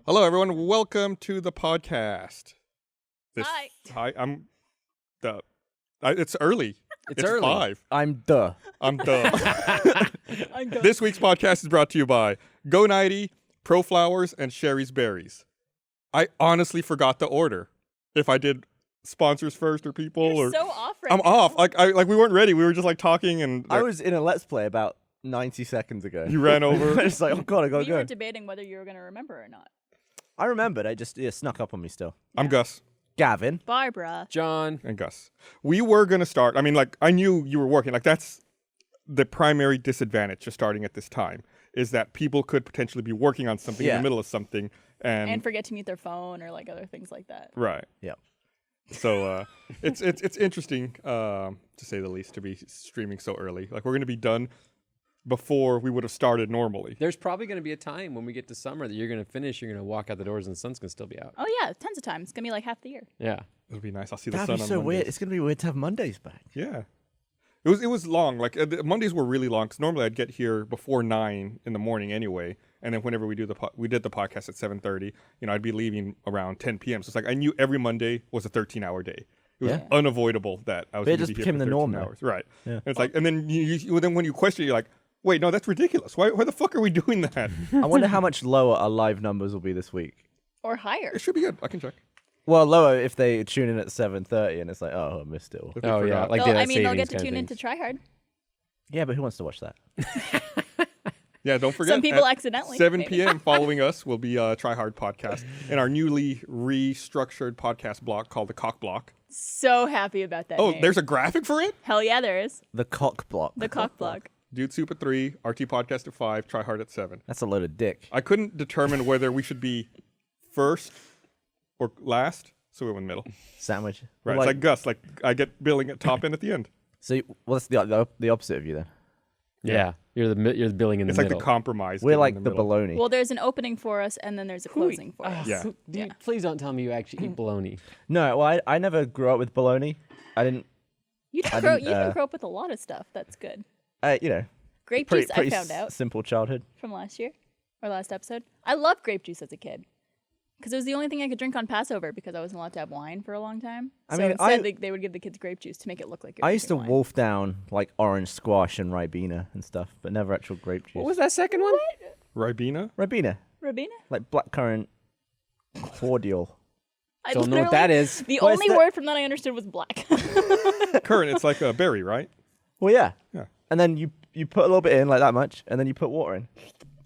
Hello, everyone. Welcome to the podcast. Hi. I'm the. It's early. It's early. 5. I'm the. I'm the. This week's podcast is brought to you by Go 90, Pro Flowers, and Sherry's Berries. I honestly forgot the order. If I did sponsors first or people You're or so off right I'm now. off. Like we weren't ready. We were just like talking and I was in a Let's Play about 90 seconds ago. you ran over. It's like, oh god, I gotta We were go. debating whether you were going to remember or not. I remembered. I just snuck up on me still. I'm Gus Gavin. Barbara. John. and Gus. We were gonna start. I mean, like I knew you were working. Like that's the primary disadvantage to starting at this time is that people could potentially be working on something in Yeah. the middle of something And forget to mute their phone or like other things like that. right. Yeah. So it's interesting to say the least to be streaming so early. Like we're gonna be done before we would have started normally. There's probably going to be a time when we get to summer that you're going to finish, you're going to walk out the doors and the sun's going to still be out. Oh, yeah. Tons of times. It's going to be like half the year. Yeah. It'll be nice. I'll see the That'd sun be on so Mondays. weird. It's gonna be weird to have Mondays back. Yeah. It was long. Like the Mondays were really long because normally I'd get here before 9 in the morning anyway, and then whenever we did the podcast at 7:30, I'd be leaving around 10 p.m. So it's like I knew every Monday was a 13-hour day. It was Yeah. unavoidable that I was. But it going to just be became here for the 13 norm, though. hours. Right. Yeah. And it's like, and then then when you question it, you're like, wait, no, that's ridiculous. Why the fuck are we doing that? I wonder how much lower our live numbers will be this week. Or higher. It should be good. I can check. Well, lower if they tune in at 7:30 and it's like, oh, I missed it. All. If we Oh, yeah. forgot. Like They'll daylight get to savings tune in kind to of Try Hard. Yeah, but who wants to watch that? Yeah, don't forget. Some people at accidentally. 7 maybe. p.m. following us will be Try Hard podcast and our newly restructured podcast block called the Cock Block. So happy about that Oh, name. there's a graphic for it? Hell yeah, there is. The cock block. The Cock Block. Dude Soup at 3, RT Podcast at 5, Try Hard at 7. That's a load of dick. I couldn't determine whether we should be first or last, so we went in the middle. Sandwich. Right, it's like Gus, like I get billing at top and at the end. So, that's the opposite of you then. Yeah. You're the billing in It's the like middle. the compromise. We're getting like in the middle. baloney. Well, there's an opening for us, and then there's a closing for us. Yeah. Please don't tell me you actually eat bologna. No, well, I never grew up with bologna. I didn't, You I can didn't, grow up with a lot of stuff. That's good. you know, Grape pretty, juice, pretty I found out simple childhood. from last year or last episode. I loved grape juice as a kid because it was the only thing I could drink on Passover because I wasn't allowed to have wine for a long time. I So mean, instead, they would give the kids grape juice to make it look like you're I used to drinking wine. wolf down like orange squash and Ribena and stuff, but never actual grape juice. What was that second one? Ribena? Ribena? Rabina? Like blackcurrant cordial. I Don't know what that literally- is. The What is only that? word from that I understood was black. Current, it's like a berry, right? Well, yeah. Yeah. And then you put a little bit in, like that much, and then you put water in,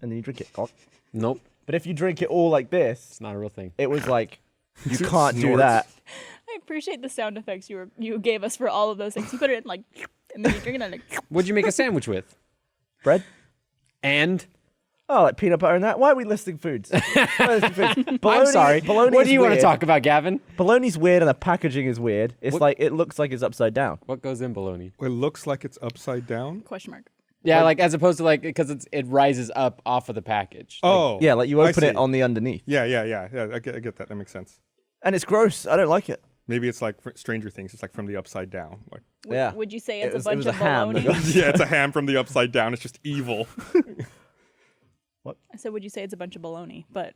and then you drink it. Oh. Nope. But if you drink it all like this, It's not a real thing. it was like, you It can't do snorts. that. I appreciate the sound effects you gave us for all of those things. You put it in like, and then you drink it and like, What'd you make a sandwich with? Bread? And? Oh, like peanut butter and that? Why are we listing foods? Why are we listing foods? I'm Bologna- sorry. bologna What is do you want to weird. talk about, Gavin? Bologna's weird and the packaging is weird. It's What- like, it looks like it's upside down. What goes in bologna? It looks like it's upside down. question mark. Yeah, like as opposed to like because it rises up off of the package. Like, Oh. Yeah, like you I open it see. on the underneath. Yeah, I get that. That makes sense. And it's gross. I don't like it. Maybe it's like Stranger Things. It's like from the upside down. Like, Yeah. Would you say It it's was- a it bunch was a of ham that bologna? got- yeah, it's a ham from the upside down. It's just evil. I said, would you say it's a bunch of bologna? But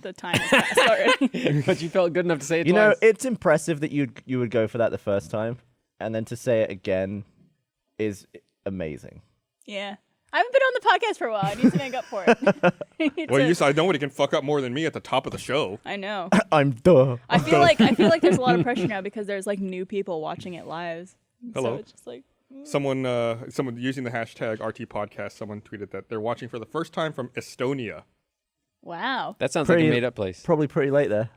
the time has passed already. but you felt good enough to say it You know, twice. it's impressive that you would go for that the first time, and then to say it again is amazing. Yeah. I haven't been on the podcast for a while. I need to make up for it. I need Well, to- I nobody can fuck up more than me at the top of the show. I know. I'm duh. I feel like there's a lot of pressure now because there's like new people watching it live. Hello. So it's just like Someone using the hashtag RT Podcast, someone tweeted that they're watching for the first time from Estonia. wow. That sounds like Pretty- a made up place. Probably pretty late there.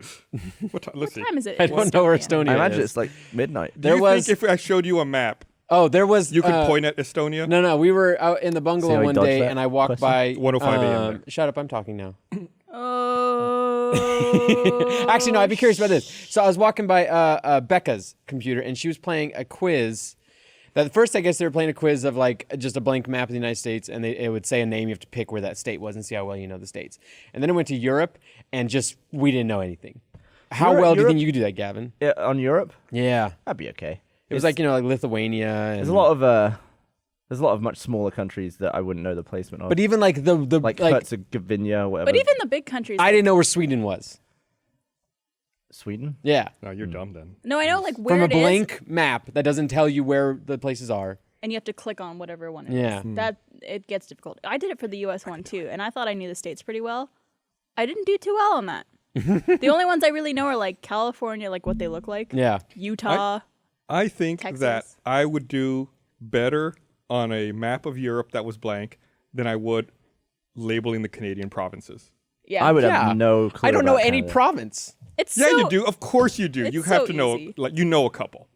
What time? Let's see. What time is it? I don't know where Estonia I imagine is. it's like midnight. Do you was- think if I showed you a map, Oh, there was. you could point at Estonia? No, we were out in the See bungalow how he one dodged day, that and I walked question? by 1:05 a.m. there. Shut up! I'm talking now. Oh. Actually, no. I'd be curious about this. So I was walking by Becca's computer, and she was playing a quiz. That first, I guess they were playing a quiz of like just a blank map of the United States, and it would say a name. You have to pick where that state was and see how well you know the states. And then it went to Europe, and just we didn't know anything. How Europe- well do you Europe- think you could do that, Gavin? Yeah, on Europe, Yeah, that'd be okay. it was like like Lithuania. And There's a lot of There's a lot of much smaller countries that I wouldn't know the placement of. But even like the like Herzegovina, whatever. But even the big countries. I didn't know where Sweden was. Sweden? Yeah. No, you're dumb then. No, I know like where From a it is, blank map that doesn't tell you where the places are. and you have to click on whatever one it is. Yeah. That it gets difficult. I did it for the U.S. one too, and I thought I knew the states pretty well. I didn't do too well on that. The only ones I really know are like California, like what they look like. Yeah. Utah. I think Texas. that I would do better on a map of Europe that was blank than I would labeling the Canadian provinces. Yeah. I would Yeah. have no clue. I don't know about any Canada. province. It's Yeah, so, you do. Of course you do. it's You have so to know, easy. like you know a couple.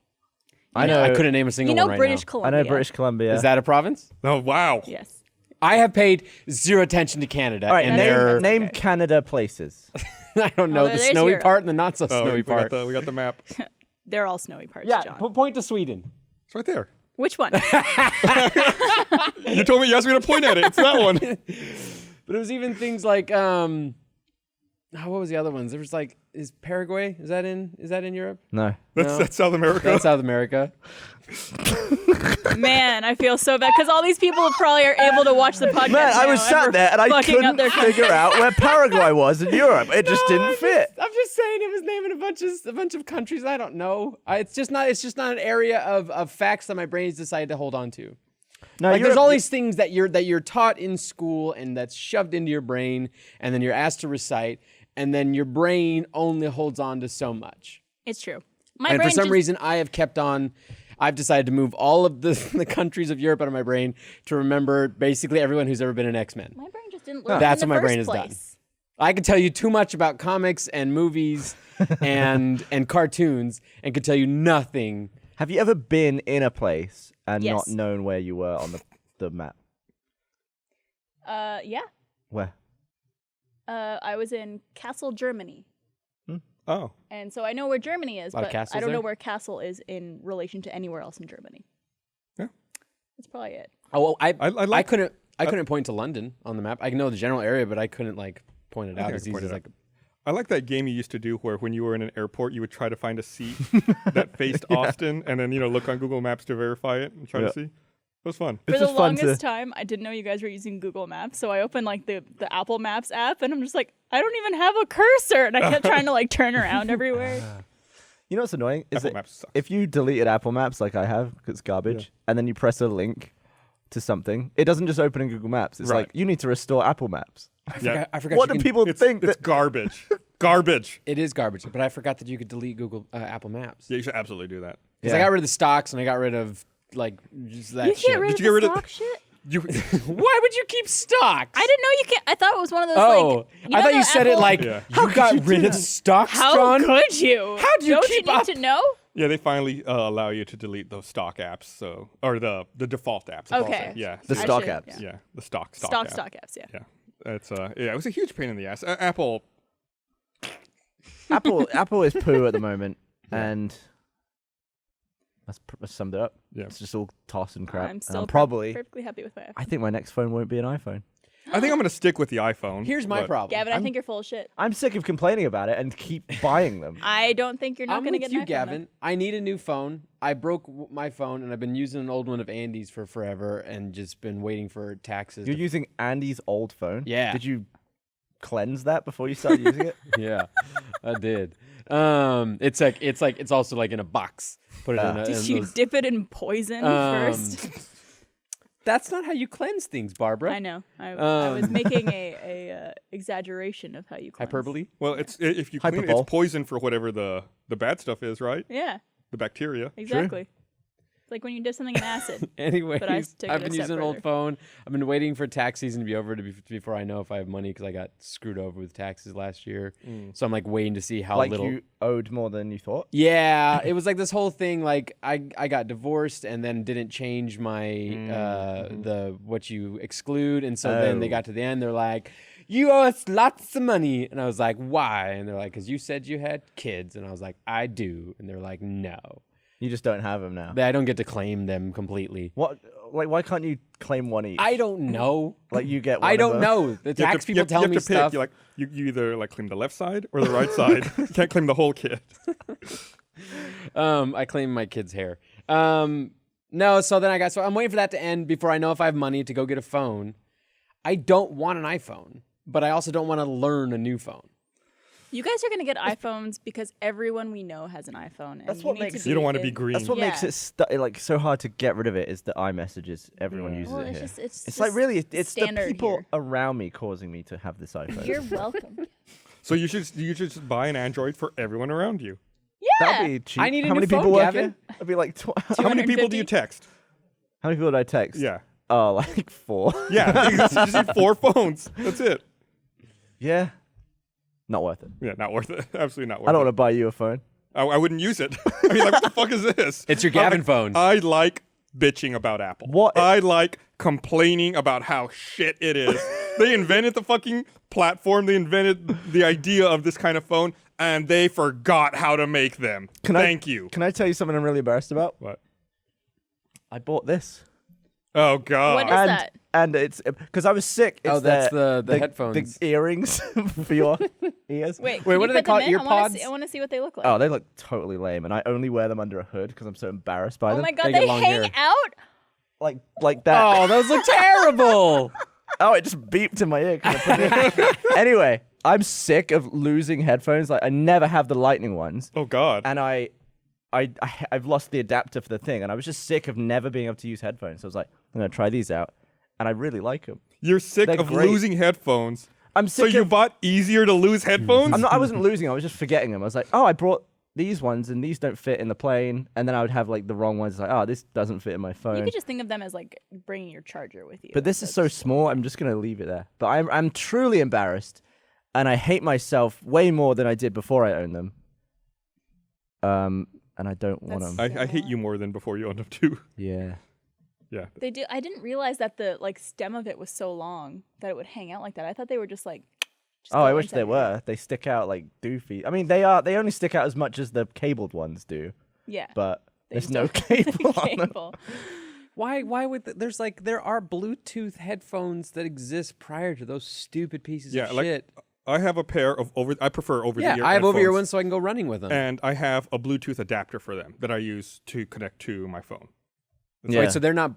I know. I couldn't name a single You know one right British now. I Columbia. know British Columbia. Is that a province? Oh wow. Yes. I have paid zero attention to Canada. All right, and That is- their, that's name okay. Canada places. I don't know the there's snowy Europe. part and the not so Oh, snowy part. we got the map. They're all snowy parts, Yeah, John. point to Sweden. It's right there. Which one? You told me you asked me to point at it. It's that one. But it was even things like what was the other ones? There was like, is Paraguay? Is that in Europe? No. That's South America. That's South America. Man, I feel so bad because all these people probably are able to watch the podcast. Man, I was now, sat we're there and I fucking up couldn't their figure out where Paraguay was in Europe. It just didn't fit. I'm just saying it was naming a bunch of countries I don't know. It's just not an area of facts that my brain's decided to hold on to. No, Like there's Europe- all these things that you're taught in school and that's shoved into your brain and then you're asked to recite and then your brain only holds on to so much. It's true. My And for brain some just- reason I've decided to move all of the countries of Europe out of my brain to remember basically everyone who's ever been an X-Men. my brain just didn't work. That's in the what my first brain has done. place. I could tell you too much about comics and movies and cartoons and could tell you nothing. Have you ever been in a place and Yes. not known where you were on the map? Yeah. Where? I was in Kassel, Germany. Oh. And so I know where Germany is, Lot of but castles I don't know there? where Kassel is in relation to anywhere else in Germany. Yeah. That's probably it. Oh, well, I like- couldn't point to London on the map. I know the general area, but I couldn't like point it out think I as could easy point as it like. I like that game you used to do where when you were in an airport, you would try to find a seat that faced Austin and then, look on Google Maps to verify it and try Yeah. to see. It was fun. For It's the just fun longest to- time, I didn't know you guys were using Google Maps, so I opened like the Apple Maps app, and I'm just like, I don't even have a cursor, and I kept trying to like turn around everywhere. You know what's annoying? Is Apple that Maps sucks. if you deleted Apple Maps like I have, because it's garbage, and then you press a link to something, it doesn't just open in Google Maps. It's Right. like, you need to restore Apple Maps. Yeah. I forgot. What you do can- people think It's that... garbage. Garbage. It is garbage, but I forgot that you could delete Google Apple Maps. Yeah, you should absolutely do that. Because I got rid of the stocks and I got rid of like just that You shit. get rid of Did you get the rid of- stock shit? You, Why would you keep stocks? I didn't know you can't. I thought it was one of those. Oh, like, I thought you said it Apple- like Yeah. you got rid of stocks, How John. could you? How do you Don't keep you need up? to know? yeah, they finally allow you to delete those stock apps, or the default apps. I'll Okay. say. Yeah. The I stock should, apps. Yeah, the stock Stock apps. Yeah. Yeah. That's it was a huge pain in the ass. Apple. Apple is poo at the moment, and that's summed it up. Yeah. It's just all toss and crap. I'm And still probably... perfectly happy with my. I think my next phone won't be an iPhone. I think I'm gonna stick with the iPhone. Here's my but- problem. Gavin, I think you're full of shit. I'm sick of complaining about it and keep buying them. I don't think you're not I'm going to with get you, an iPhone, Gavin. I need a new phone. I broke my phone, and I've been using an old one of Andy's for forever, and just been waiting for taxes. You're to- using Andy's old phone? Yeah. Did you cleanse that before you started using it? Yeah, I did. It's also like in a box. Put it in a. Did in you those- dip it in poison Um, first? That's not how you cleanse things, Barbara. I know. I was making a exaggeration of how you cleanse. Hyperbole. Well, if you clean it, Hyperbole. it's poison for whatever the bad stuff is, right? Yeah, The bacteria. exactly. It's like when you dip something in acid. Anyways, But I took it I've a been step using an old further. phone. I've been waiting for tax season to be over before I know if I have money because I got screwed over with taxes last year. So I'm like waiting to see how Like little. you owed more than you thought? Yeah, it was like this whole thing. Like I got divorced and then didn't change my the what you exclude, and so then they Oh. got to the end. They're like, "You owe us lots of money," and I was like, "Why?" And they're like, "Cause you said you had kids," and I was like, "I do," and they're like, "No." You just don't have them now. I don't get to claim them completely. What? Like, why can't you claim one each? I don't know. Like, you get one I of don't them. know. The You have tax to- people you have- tell you have me to pick. stuff. You either like claim the left side or the right side. You can't claim the whole kid. I claim my kid's hair. No, so I'm waiting for that to end before I know if I have money to go get a phone. I don't want an iPhone, but I also don't want to learn a new phone. You guys are gonna get iPhones because everyone we know has an iPhone. And That's what makes You don't want to be green. That's what makes Yeah. it like so hard to get rid of it is the iMessages. Everyone uses Well, it it's here. just it's like just really, it's the standard people here. around me causing me to have this iPhone. You're welcome. So you should just buy an Android for everyone around you. Yeah. That'd be cheap. I need a How new many phone, people work Gavin. here? It'd be like How many people do you 250? text? How many people did I text? Yeah. Oh, like 4. Yeah, you just need 4 phones. That's it. Yeah. Not worth it. Yeah, not worth it. Absolutely not worth I don't it. want to buy you a phone. I wouldn't use it. I mean, like, what the fuck is this? It's your Gavin phone. I like bitching about Apple. What- I like complaining about how shit it is. They invented the fucking platform. They invented the idea of this kind of phone, and they forgot how to make them. Thank you. Can I tell you something I'm really embarrassed about? What? I bought this. Oh god. What is and that? and it's because I was sick. It's Oh, that's the headphones. The earrings for your ears. Wait, Wait, can what you are they put them called? in? Ear I wanna pods? see- I want to see what they look like. Oh, they look totally lame, and I only wear them under a hood because I'm so embarrassed by Oh them. my god, They get they long hang hair. out. Like that. Oh, those look terrible. Oh, it just beeped in my ear. 'Cause I put it in. Anyway, I'm sick of losing headphones. Like I never have the lightning ones, Oh god. and I've lost the adapter for the thing, and I was just sick of never being able to use headphones. So I was like, I'm gonna try these out, and I really like them. You're sick They're of great. losing headphones. I'm So sick. you of, bought easier to lose headphones? I wasn't losing. I was just forgetting them. I was like, oh, I brought these ones, and these don't fit in the plane, and then I would have like the wrong ones. Like, oh, this doesn't fit in my You phone. could just think of them as like bringing your charger with you. But this is so small. I'm just gonna leave it there. But I'm truly embarrassed, and I hate myself way more than I did before I owned them. And I don't want them. That's- I hate you more than before you owned them too. Yeah. Yeah. They do. I didn't realize that the like stem of it was so long that it would hang out like that. I thought they were just like. just Oh, go I wish inside they your were. head. They stick out like doofy. I mean, they are. They only stick out as much as the cabled ones do. Yeah. But They there's just no don't- cable on them. cable. Why would there are Bluetooth headphones that exist prior to those stupid pieces Yeah, of like shit. I have a pair of I prefer over the Yeah, ear I have over ear headphones, ones so I can go running with them. and I have a Bluetooth adapter for them that I use to connect to my phone. Yeah. Wait, so they're not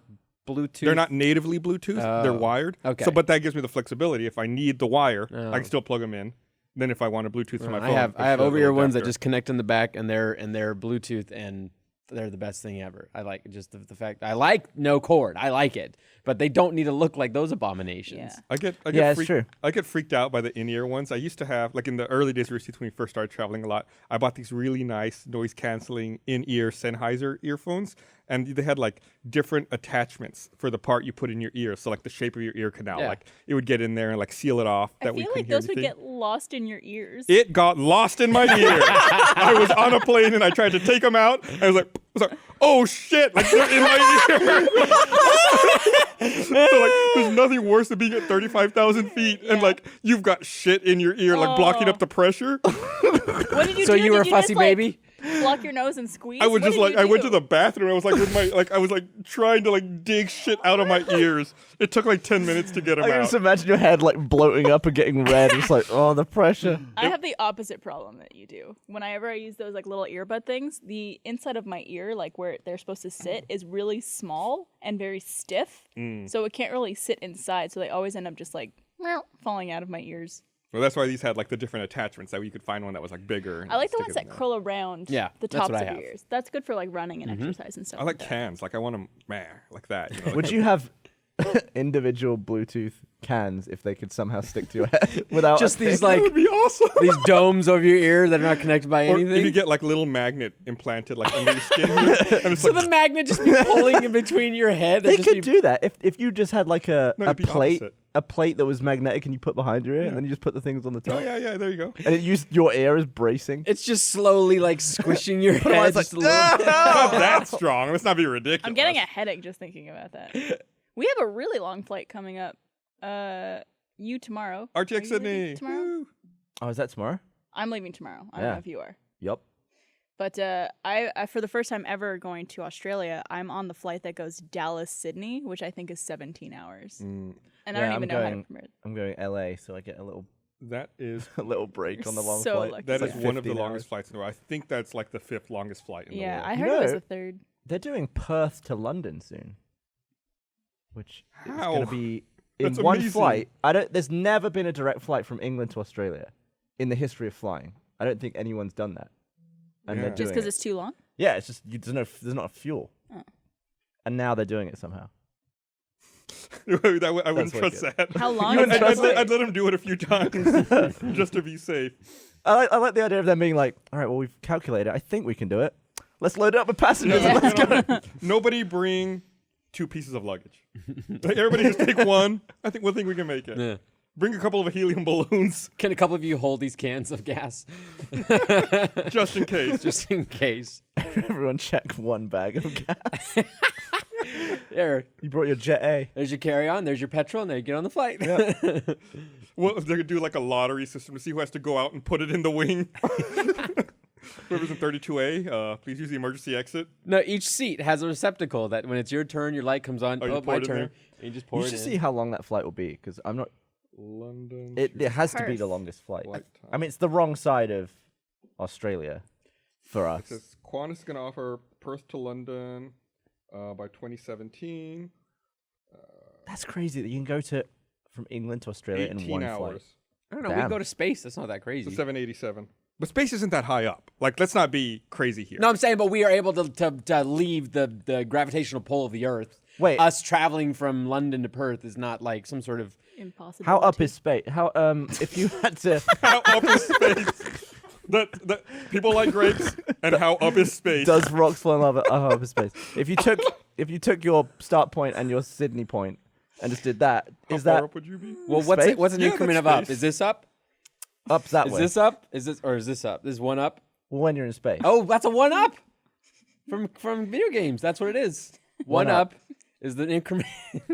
Bluetooth? They're not natively Bluetooth. They're Oh, wired. okay. So, but that gives me the flexibility. If I need the wire, I Oh. can still plug them in. Then, if I want a Bluetooth for my I phone, have I over still ear have a ones that adapter. just connect in the back and they're Bluetooth and they're the best thing ever. I like just the fact I like no cord. I like it, but they don't need to look like those abominations. Yeah. I get Yeah, it's true. I get freaked out by the in-ear ones. I used to have, like in the early days of Rooster Teeth when we first started traveling a lot, I bought these really nice noise canceling in-ear Sennheiser earphones, and they had like different attachments for the part you put in your ear. So like the shape of your ear canal, Yeah. like it would get in there and like seal it off. I That we feel couldn't like hear those would anything. get lost in your ears. It got lost in my ear. I was on a plane and I tried to take them out. I was like, oh shit! Like they're in my ear. So like, there's nothing worse than being at 35,000 feet and Yeah. like you've got shit in your ear, like blocking Oh. up the pressure. What did you So do? you were a Did fussy just, like, baby? block your nose and squeeze? I would What just did like you I went to do? the bathroom. I was like with my I was like trying to like dig shit out of my ears. It took like 10 minutes to get them I can out. just imagine your head like bloating up and getting red. It's like, oh, the pressure. I have the opposite problem that you do. Whenever I use those like little earbud things, the inside of my ear, like where they're supposed to sit, is really small and very stiff. So it can't really sit inside. So they always end up just like falling out of my ears. Well, that's why these had like the different attachments. That you could find one that was like bigger. and I like the stick ones it in that there. curl around Yeah, the that's tops what of I your have. ears. That's good for like running and exercise and stuff. I like that. cans. Like I want them, like that. You know, Would you have individual Bluetooth cans if they could somehow stick to your head without Just a these thing? like that would be awesome. these domes over your ear that are not connected by Or anything. if you get like little magnet implanted like under your skin, here, and it's so like, the magnet just be pulling in between your head. They That'd just could be- do that if you just had like No, a it'd be plate, opposite. a plate that was magnetic and you put behind your ear, and then you just put the things on the top, oh yeah, there you go. and it used your ear as bracing. It's just slowly like squishing your on, head. it's like, just a little. Not that strong. Let's not be ridiculous. I'm getting a headache just thinking about that. We have a really long flight coming up. You tomorrow. Are RTX you leaving Sydney. tomorrow? Woo. Oh, is that tomorrow? I'm leaving tomorrow. I don't Yeah. know if you are. Yup. But I for the first time ever going to Australia, I'm on the flight that goes Dallas-Sydney, which I think is 17 hours. And I Yeah, don't I'm even know how to going- promote it. I'm going LA, so I get a little That is break on the long so flight. lucky. that It's is like one of the 15 longest hours. flights in the world. I think that's like the 5th longest flight in the Yeah, world. I You heard it was know- the third. They're doing Perth to London soon, which is How? going to be in That's one amazing. flight. There's never been a direct flight from England to Australia in the history of flying. I don't think anyone's done that. And Yeah. they're Just Just doing because it. it's too long? Yeah, it's just there's not enough fuel. Oh. And now they're doing it somehow. I wouldn't trust wicked. that. How long I'd, is I'd, it? I'd let him do it a few times just to be safe. I like the idea of them being like, all right, well, we've calculated. I think we can do it. Let's load it up with passengers. Yeah. And let's go. Nobody bring 2 pieces of luggage. Like, everybody just take one. I think we can make it. Yeah. Bring a couple of helium balloons Can a couple of you hold these cans of gas just in case. just in case? Everyone check one bag of gas. There, You brought your Jet A. there's your carry-on. There's your petrol. And there you get on the flight. Well, if they could do like a lottery system to see who has to go out and put it in the wing. Whoever's in 32A, please use the emergency exit. No, each seat has a receptacle that when it's your turn, your light comes on. Oh, you Oh, pour my it in turn. there? And you just pour You it should in. see how long that flight will be, because I'm not. London. It has to be the Perth. longest flight. Flight I mean, it's the wrong side of Australia for us. It says Qantas is going to offer Perth to London by 2017. That's crazy that you can go from England to Australia in 18 one hours. flight. I don't know. We Damn. can go to space. That's not that It's crazy. a 787. But space isn't that high up. Like, let's not be crazy here. No, I'm saying, but we are able to leave the gravitational pull of the Earth. Wait. Us traveling from London to Perth is not like some sort of. Impossible. How up is space? How if you had to? How up is space? That people like grapes, and how up is space? Does rocks fall in love at up space? If you took your start point and your Sydney point and just did that, How is far that up would you be? Well, Space? what's an Yeah, increment that's of up? space. Is this up? up's that Is way? this up? Is this or is this up? This is one up. Well, when you're in space. Oh, that's a one up from video games. That's what it is. One One up. up is the increment.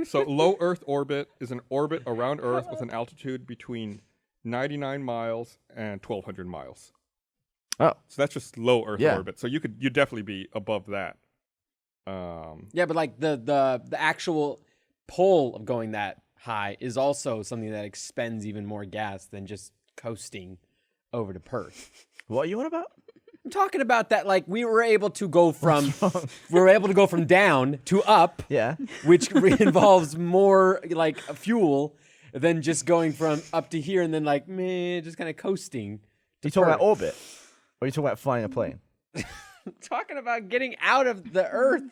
So low Earth orbit is an orbit around Earth with an altitude between 99 miles and 1,200 miles. Oh, So that's just low Earth Yeah. orbit. So you'd definitely be above that. Yeah, but like the actual pull of going that high is also something that expends even more gas than just coasting over to Perth. what are you on about? I'm talking about that, like we were able to go from down to up, Yeah. which involves more like fuel than just going from up to here and then like meh, just kind of coasting. You talking about Perth. orbit, or are you talking about flying a plane? Talking about getting out of the Earth.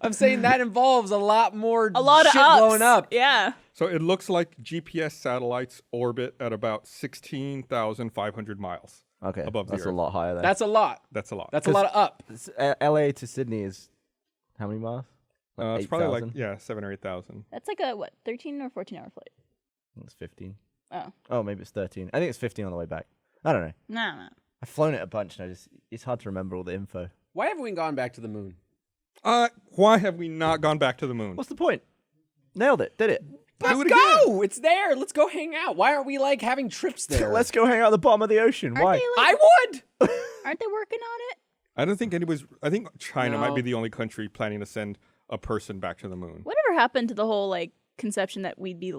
I'm saying that involves a lot more A lot of shit ups. blowing up. Yeah. So it looks like GPS satellites orbit at about 16,500 miles Okay, above the that's a Earth. lot higher. Then. That's a lot. That's a lot. That's a lot of up. LA to Sydney is how many miles? It's probably like 8,000? 7,000 or 8,000. That's like a, 13 or 14-hour flight? It's 15. Oh. Oh, maybe it's 13. I think it's 15 on the way back. I don't know. No. I've flown it a bunch, and it's hard to remember all the info. Why haven't we gone back to the moon? Why have we not gone back to the moon? What's the point? Nailed it. Did it. Let's Do it go. It's there. Let's go hang out. Why aren't we like having trips there? Let's go hang out at the bottom of the ocean. Aren't Why? they, like, I would. aren't they working on it? I don't think anybody's. I think China might be No. the only country planning to send a person back to the moon. Whatever happened to the whole like conception that we'd be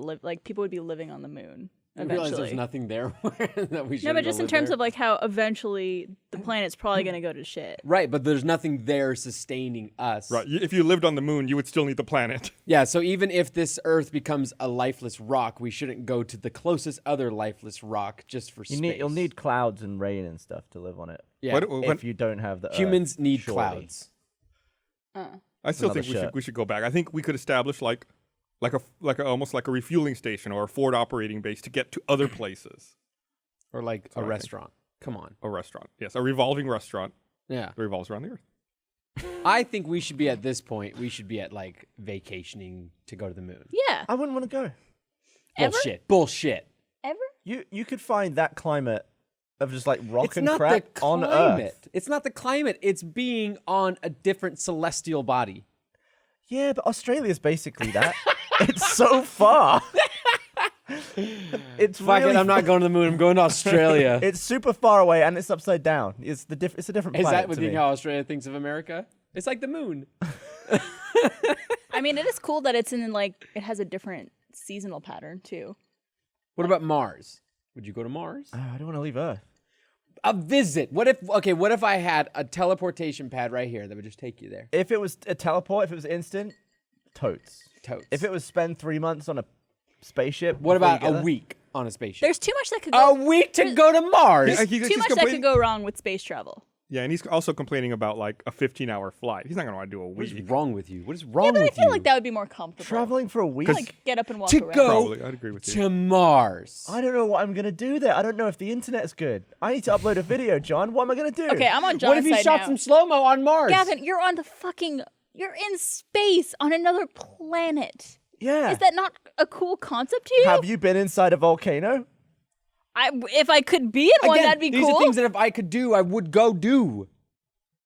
people would be living on the moon I realize eventually? there's nothing there that we should. No, but just in terms of like how eventually the planet's probably going to go to shit. right, but there's nothing there sustaining us. Right. If you lived on the moon, you would still need the planet. Yeah. So even if this Earth becomes a lifeless rock, we shouldn't go to the closest other lifeless rock just for space. You'll need clouds and rain and stuff to live on it. Yeah. What- If you don't have the Earth, Humans need surely. clouds. I still another think we should shirt. we should go back. I think we could establish like almost like a refueling station or a forward operating base to get to other places. Or like what a I think. restaurant. Come on. A restaurant, yes, a revolving restaurant Yeah. that revolves around the Earth. I think we should be at this point. We should be at like vacationing to go to the moon. Yeah. I wouldn't want to go. Ever? Bullshit. Bullshit. Ever? You could find that climate of just like rock It's and not crack the on climate. Earth. It's not the climate. It's being on a different celestial body. Yeah, but Australia's basically that. It's so far. It's Fuck really it. I'm not going to the moon. I'm going to Australia. It's super far away and it's upside down. It's a different Is planet that what to you me. think how Australia thinks of America? It's like the moon. I mean, it is cool that it's in like it has a different seasonal pattern too. What about Mars? Would you go to Mars? Oh, I don't want to leave Earth. a visit. What if I had a teleportation pad right here that would just take you there? If it was a teleport, if it was instant, totes. Totes. If it was spend 3 months on a spaceship, What before you about get a there- week on a spaceship? There's too much that could A go. week to go to Mars. He's Too much that complaining- could go wrong with space travel. Yeah, and he's also complaining about like a 15-hour flight. He's not gonna want to do a What is week. wrong with you? What is wrong Yeah, but I with feel you? like that would be more comfortable. Traveling for a week? Like get up and walk To around. go Probably, I'd agree with you. to Mars. I don't know what I'm going to do there. I don't know if the internet's good. I need to upload a video, John. What am I going to do? Okay, I'm on John's What if you side shot now. some slow-mo on Mars? Gavin, you're on the fucking. You're in space on another planet. Yeah. Is that not a cool concept to you? Have you been inside a volcano? If I could be in one, Again, that'd be these cool. are things that if I could do, I would go do.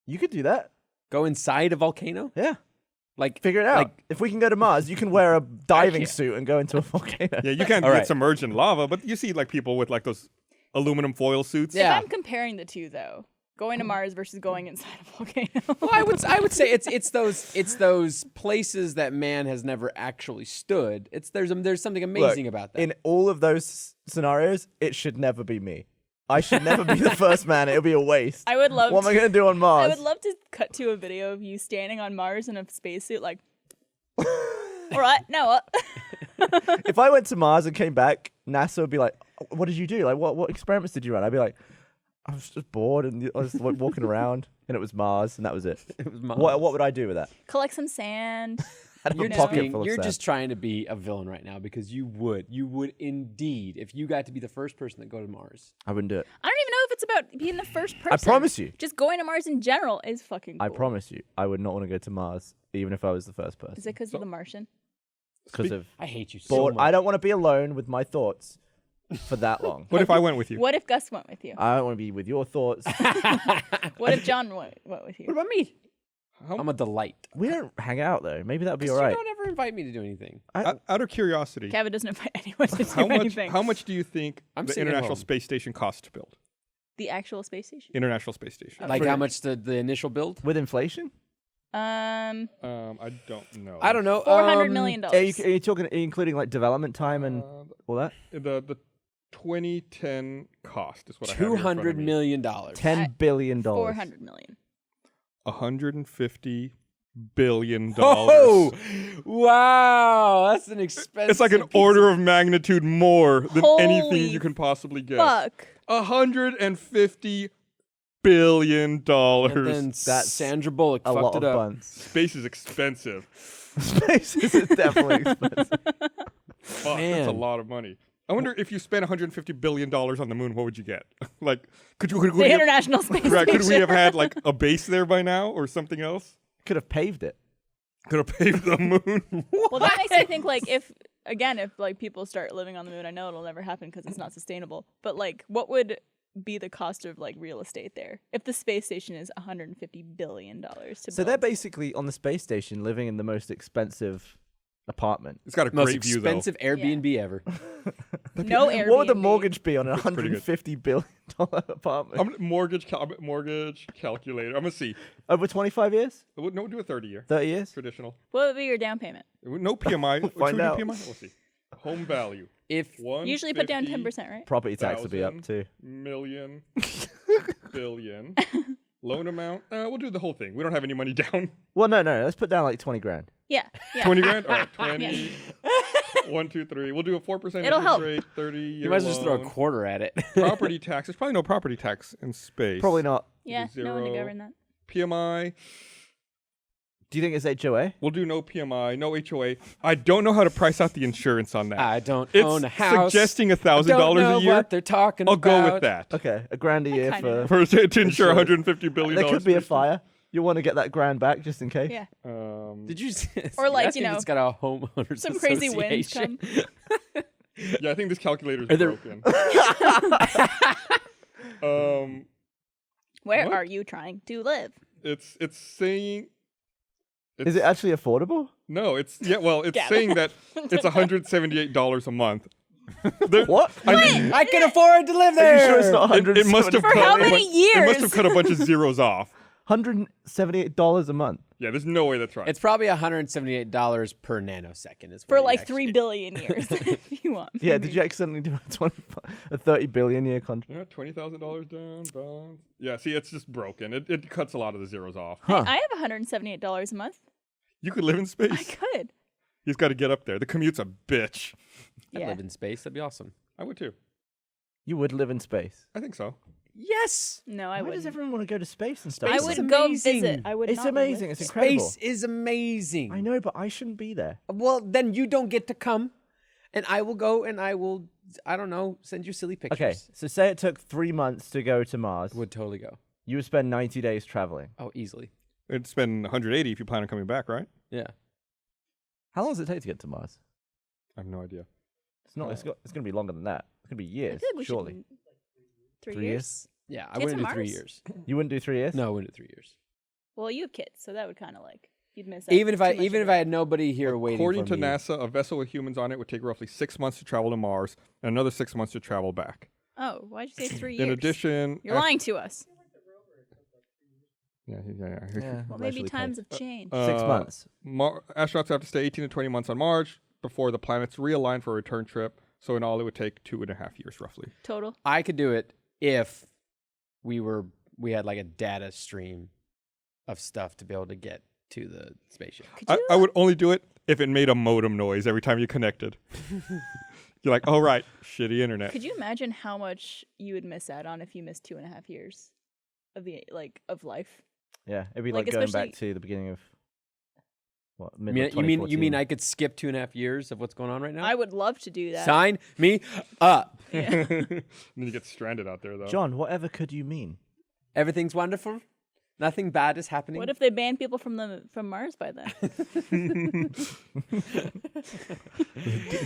You could do that. Go inside a volcano? Yeah. Like Figure it out. Like, If we can go to Mars, you can wear a diving can't. suit and go into a volcano. Yeah, you can't All get right. submerged in lava, but you see like people with like those aluminum foil suits. Yeah. If I'm comparing the two, though, going to Mars versus going inside a volcano. well, I would say it's those places that man has never actually stood. There's something amazing Look, about that. In all of those scenarios, it should never be me. I should never be the first man. It'll be a waste. I would love. What am I going to do on Mars? I would love to cut to a video of you standing on Mars in a spacesuit, like. All right, now what? If I went to Mars and came back, NASA would be like, "What did you do? Like, what experiments did you run?" I'd be like, "I was just bored and I was like, walking around, and it was Mars, and that was it." It was Mars. What would I do with that? Collect some sand. I'd have You're a just pocket being- full of you're sand. just trying to be a villain right now because you would indeed if you got to be the first person that go to Mars. I wouldn't do it. I don't even know if it's about being the first person. I promise you. Just going to Mars in general is fucking cool. I promise you, I would not want to go to Mars, even if I was the first person, Is it because of the Martian? because of I hate you so bored. much. I don't want to be alone with my thoughts for that long. What if I went with you? What if Gus went with you? I don't want to be with your thoughts. What if John went with you? What about me? How- I'm a delight. We don't hang out though. Maybe that'd be 'Cause all right. You don't ever invite me to do anything. Out of curiosity, Kevin doesn't invite anyone to do how much anything. how much do you think I'm the sitting at International home. Space Station costs to build? The actual space station? International Space Station. Like how much the initial build? With inflation, I don't know. I don't know. $400 million. are you talking including like development time and all that? The 2010 cost is what I have here in front of $200 me. million. $10 billion. 400 million. $150 billion. Oh, wow! That's an expensive. It's like an piece order of magnitude more than anything Holy you can possibly get. Fuck. $150 billion. And then That's Sandra Bullock A fucked lot it of up. buns. Space is expensive. Space is definitely expensive. Fuck, that's a Man. lot of money. I wonder if you spent $150 billion on the moon, what would you get? Like, could The we have, International Space right, Station. could we have had like a base there by now or something else? Could have paved it. Could have paved the moon. Well, that makes me think, like, if like people start living on the moon, I know it'll never happen because it's not sustainable. But like, what would be the cost of like real estate there if the space station is $150 billion to So build? they're basically on the space station living in the most expensive apartment. It's got a Most great view though. expensive Airbnb ever. no Airbnb. What would the mortgage be on a pretty good. $150 billion apartment? I'm mortgage calculator. I'm gonna see. Over 25 years? No, do a 30-year. 30 years? Traditional. What would be your down payment? No PMI. Should we do out. PMI? We'll see. Home value. If Usually put down 10%, right? Property tax will be up 1,000 too. million billion loan amount. We'll do the whole thing. We don't have any money down. Well, no. Let's put down like 20 grand. Yeah. Yeah. 20 grand. All right, 20. 1, 2, 3. We'll do a 4% It'll interest help. rate. 30-year you might as well just throw a loan. quarter at it. Property tax. There's probably no property tax in space. Probably not. Yeah. No one to 0. govern that. PMI. Do you think it's HOA? We'll do no PMI, no HOA. I don't know how to price out the insurance on that. I don't It's own a house. suggesting Don't $1,000 know a year. what they're talking I'll about. go with that. Okay, a grand a year kinda for. To insure $150 billion. There could be a fire. You want to get that grand back just in case? Yeah. Did you? Or like, asking you if know, it's got a homeowners Some crazy winds association? come. Yeah, I think this calculator's Are there- broken. Where What? are you trying to live? It's saying. Is it actually affordable? No, it's it's Gavin. saying that it's $178 a month. There- What? I can afford to live Are you there. sure it's not it must have 170? For how cut a many It must years? have cut a bunch of zeros off. $178 a month. Yeah, there's no way that's right. It's probably $178 per nanosecond. Is what For it like actually- 3 billion years, if you want. Yeah, did you accidentally do a 30 billion year contract? Yeah, $20,000 down, balance. Yeah, see, it's just broken. It cuts a lot of the zeros off. Huh. I have $178 a month. You could live in space. I could. He's got to get up there. The commute's a bitch. I'd Yeah. live in space. That'd be awesome. I would too. You would live in space. I think so. Yes. No, I Why wouldn't. does everyone want to go to space and stuff? I Space is would go amazing. visit. I would It's not live amazing. there. It's incredible. Space is amazing. I know, but I shouldn't be there. Well, then you don't get to come, and I will go, and I will, I don't know, send you silly pictures. Okay, so say it took 3 months to go to Mars. Would totally go. You would spend 90 days traveling. Oh, easily. It'd spend 180 if you plan on coming back, right? Yeah. How long does it take to get to Mars? I have no idea. It's not. It's going to be longer than that. It's going to be I years, feel like we should surely. 3 3 years. Yeah, I Kids wouldn't do on 3 Mars? years. You wouldn't do 3 years? No, I wouldn't do 3 years. Well, you have kids, so that would kind of like you'd miss. out Even if too I much even of if it. I had nobody here waiting According for to me. NASA, a vessel with humans on it would take roughly 6 months to travel to Mars and another 6 months to travel back. Oh, why'd you say 3 years? In addition, You're lying to us. Yeah. Yeah, Well, maybe allegedly times takes have changed. 6 months. Astronauts have to stay 18 to 20 months on Mars before the planets realign for a return trip. So in all, it would take 2.5 years, roughly. Total. I could do it if we had like a data stream of stuff to be able to get to the spaceship. Could you? I would only do it if it made a modem noise every time you connected. You're like, oh, right, shitty internet. Could you imagine how much you would miss out on if you missed 2.5 years of the of life? Yeah, it'd be Like, like going especially- back to the beginning of what? You Middle mean, of you mean 2014. I could skip 2.5 years of what's going on right now? I would love to do that. Sign me up. Yeah. And then you get stranded out there, though. John, whatever could you mean? Everything's wonderful. Nothing bad is happening. What if they ban people from Mars by then?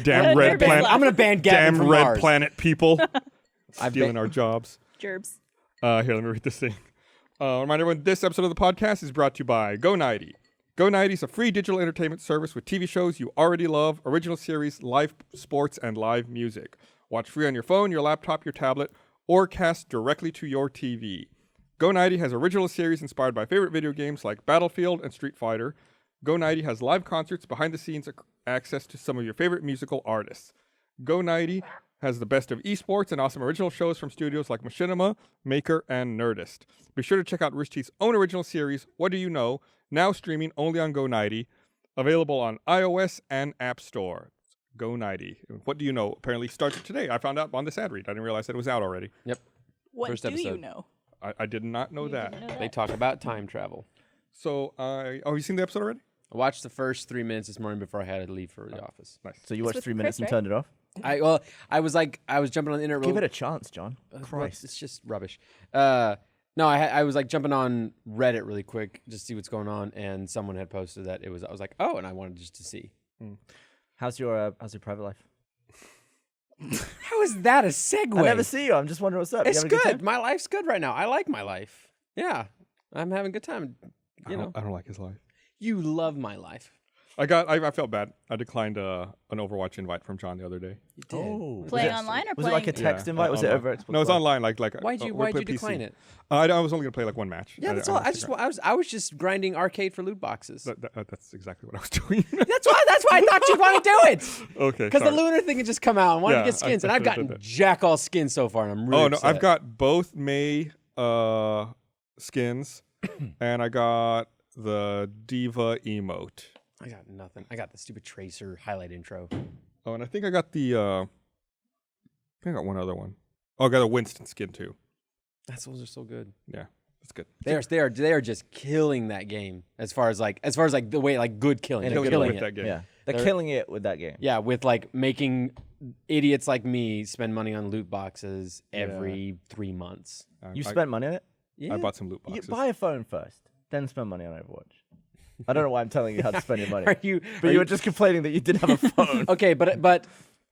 Damn They're red big planet. laugh. I'm gonna ban Gavin Damn from red Mars. planet people. I've Stealing been- our jobs. Gerbs. Here, let me read this thing. Remind everyone, this episode of the podcast is brought to you by Go90. Go90 is a free digital entertainment service with TV shows you already love, original series, live sports, and live music. Watch free on your phone, your laptop, your tablet, or cast directly to your TV. Go90 has original series inspired by favorite video games like Battlefield and Street Fighter. Go90 has live concerts, behind-the-scenes access to some of your favorite musical artists. Go90 has the best of esports and awesome original shows from studios like Machinima, Maker, and Nerdist. Be sure to check out Rooster Teeth's own original series, What Do You Know?, now streaming only on Go90, available on iOS and App Store. Go90. What Do You Know? Apparently started today. I found out on this ad read. I didn't realize that it was out already. Yep. What First do you episode. know? I did not know You that. didn't know They that? talk about time travel. So, have you seen the episode already? I watched the first 3 minutes this morning before I had to leave for the office. Nice. So you It's watched with 3 minutes Chris, and turned it off? I was jumping on the internet. Give it a chance, John. Well, Christ. it's just rubbish. No, I was like jumping on Reddit really quick just to see what's going on, and someone had posted that it was. I was like, oh, and I wanted just to see. How's your private life? How is that a segue? I never see you. I'm just wondering what's up. You It's having a good. time? My life's good right now. I like my life. Yeah, I'm having a good time. You know, I don't like his life. you love my life. I felt bad. I declined an Overwatch invite from John the other day. You did. Oh. Playing Was it- online or Was it playing? like a text invite? Was it online. over Xbox No, it's Live? online. Like Why'd you decline it? I was only gonna play like one match. Yeah, that's all. I was just grinding arcade for loot boxes. That's exactly what I was doing. That's why I thought you'd want to do it. Okay. Because the sorry. lunar thing had just come out and wanted Yeah, to get skins, I and I've should've gotten done that. jack all skins so far, and I'm really Oh no, I've upset. got both May skins, and I got the Diva emote. I got nothing. I got the stupid Tracer highlight intro. Oh, and I think I got the. I think I got one other one. Oh, I got a Winston skin too. Those are so good. Yeah, that's good. They are just killing that game as far as like the way like good killing. And They're killing killing with it. that game. Yeah. They're They're- killing it with that game. Yeah, with like making idiots like me spend money on loot boxes every 3 months. You I- spent money on it? Yeah. I bought some loot You boxes. buy a phone first, then spend money on Overwatch. I don't know why I'm telling you how to spend your money. Are you? But you were just complaining that you didn't have a phone. Okay, but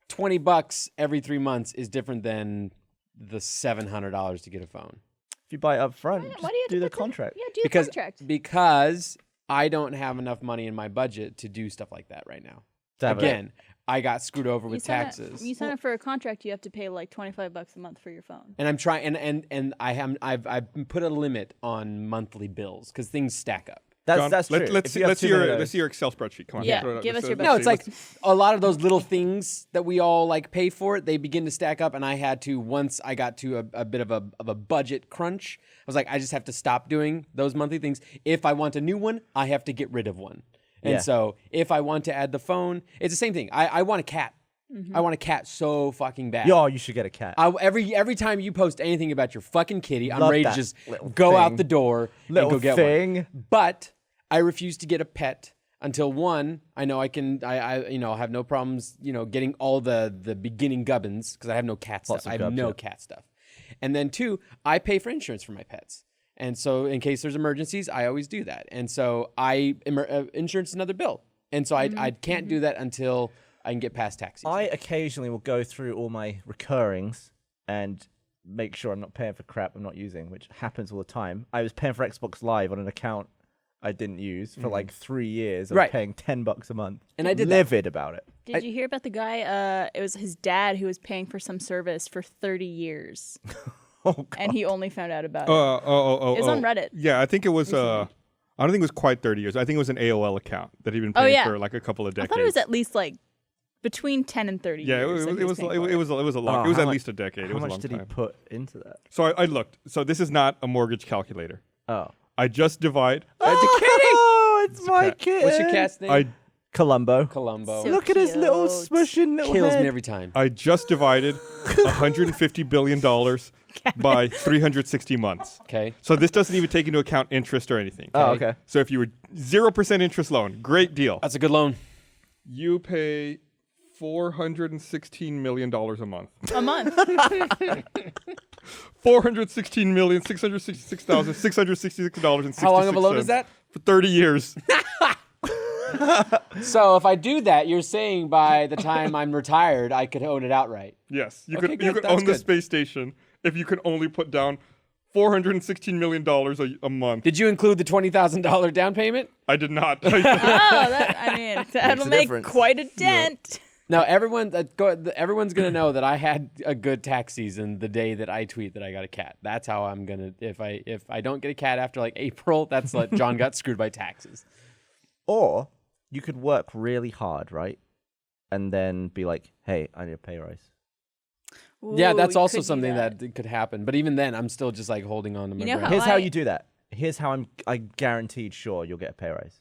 $20 every 3 months is different than the $700 to get a phone. If you buy it up front, Why just do you have do to the put contract. Yeah, do Because the contract. because I don't have enough money in my budget to do stuff like that right now. To have Again, I got screwed over with sign taxes. You sign up for a contract, you have to pay like $25 a month for your phone. And I'm trying, and I've put a limit on monthly bills because things stack up. That's true. Let's see your Excel spreadsheet. Come on. Yeah, throw it up. give us your Let's No, see. it's like a lot of those little things that we all like pay for. They begin to stack up, and I had to once I got to a bit of a budget crunch. I was like, I just have to stop doing those monthly things. If I want a new one, I have to get rid of one. And Yeah. so if I want to add the phone, it's the same thing. I want a cat. I want a cat so fucking bad. Yo, you should get a cat. Every time you post anything about your fucking kitty, I'm Love ready to that just little go out thing. the door Little and go get thing. one. But I refuse to get a pet until one, I know I can, I have no problems, getting all the beginning gubbins because I have no cat Lots stuff. of I have gubbs, no yeah. cat stuff. And then two, I pay for insurance for my pets. And so in case there's emergencies, I always do that. And so insurance is another bill. And so I can't do that until I can get past tax season. I occasionally will go through all my recurrings and make sure I'm not paying for crap I'm not using, which happens all the time. I was paying for Xbox Live on an account I didn't use for like 3 years. I was Right. paying $10 a month. And I did that. livid about it. Did you hear about the guy? It was his dad who was paying for some service for 30 years, Oh, God. and he only found out about it. It was on Reddit. Yeah, I think it was. I don't think it was quite 30 years. I think it was an AOL account that he'd been paying yeah. for like a couple of I decades. thought it was at least like between 10 and 30 Yeah, years. that he it was paying for a long. Oh, it was how at much- least a decade. It How was a much long did time. he put into that? So I looked. So this is not a mortgage calculator. Oh. I just divide. Oh, it's my cat. kid. What's your cat's name? I Columbo. Columbo. So Look at his little cute. smushing little Kills head. me every time. I just divided $150 billion by 360 months. Okay. So this doesn't even take into account interest or anything. Oh, okay. So if you were 0% interest loan, great deal. That's a good loan. You pay $416 million a month. A month. $416,666,666.66. How long of a loan is that? For 30 years. So if I do that, you're saying by the time I'm retired, I could own it outright. Yes. You Okay, could good. That's own the good. space station if you could only put down $416 million a month. Did you include the $20,000 down payment? I did not. That'll a make difference. quite a dent. Now everyone's gonna know that I had a good tax season the day that I tweet that I got a cat. That's how I'm gonna. If I don't get a cat after like April, that's like John got screwed by taxes. Or you could work really hard, right? And then be like, hey, I need a pay rise. Yeah, Ooh, that's you also could do something that could happen. But even then, I'm still just like holding on to my You know breath. how Here's how I- you do that. Here's how I guaranteed sure you'll get a pay rise.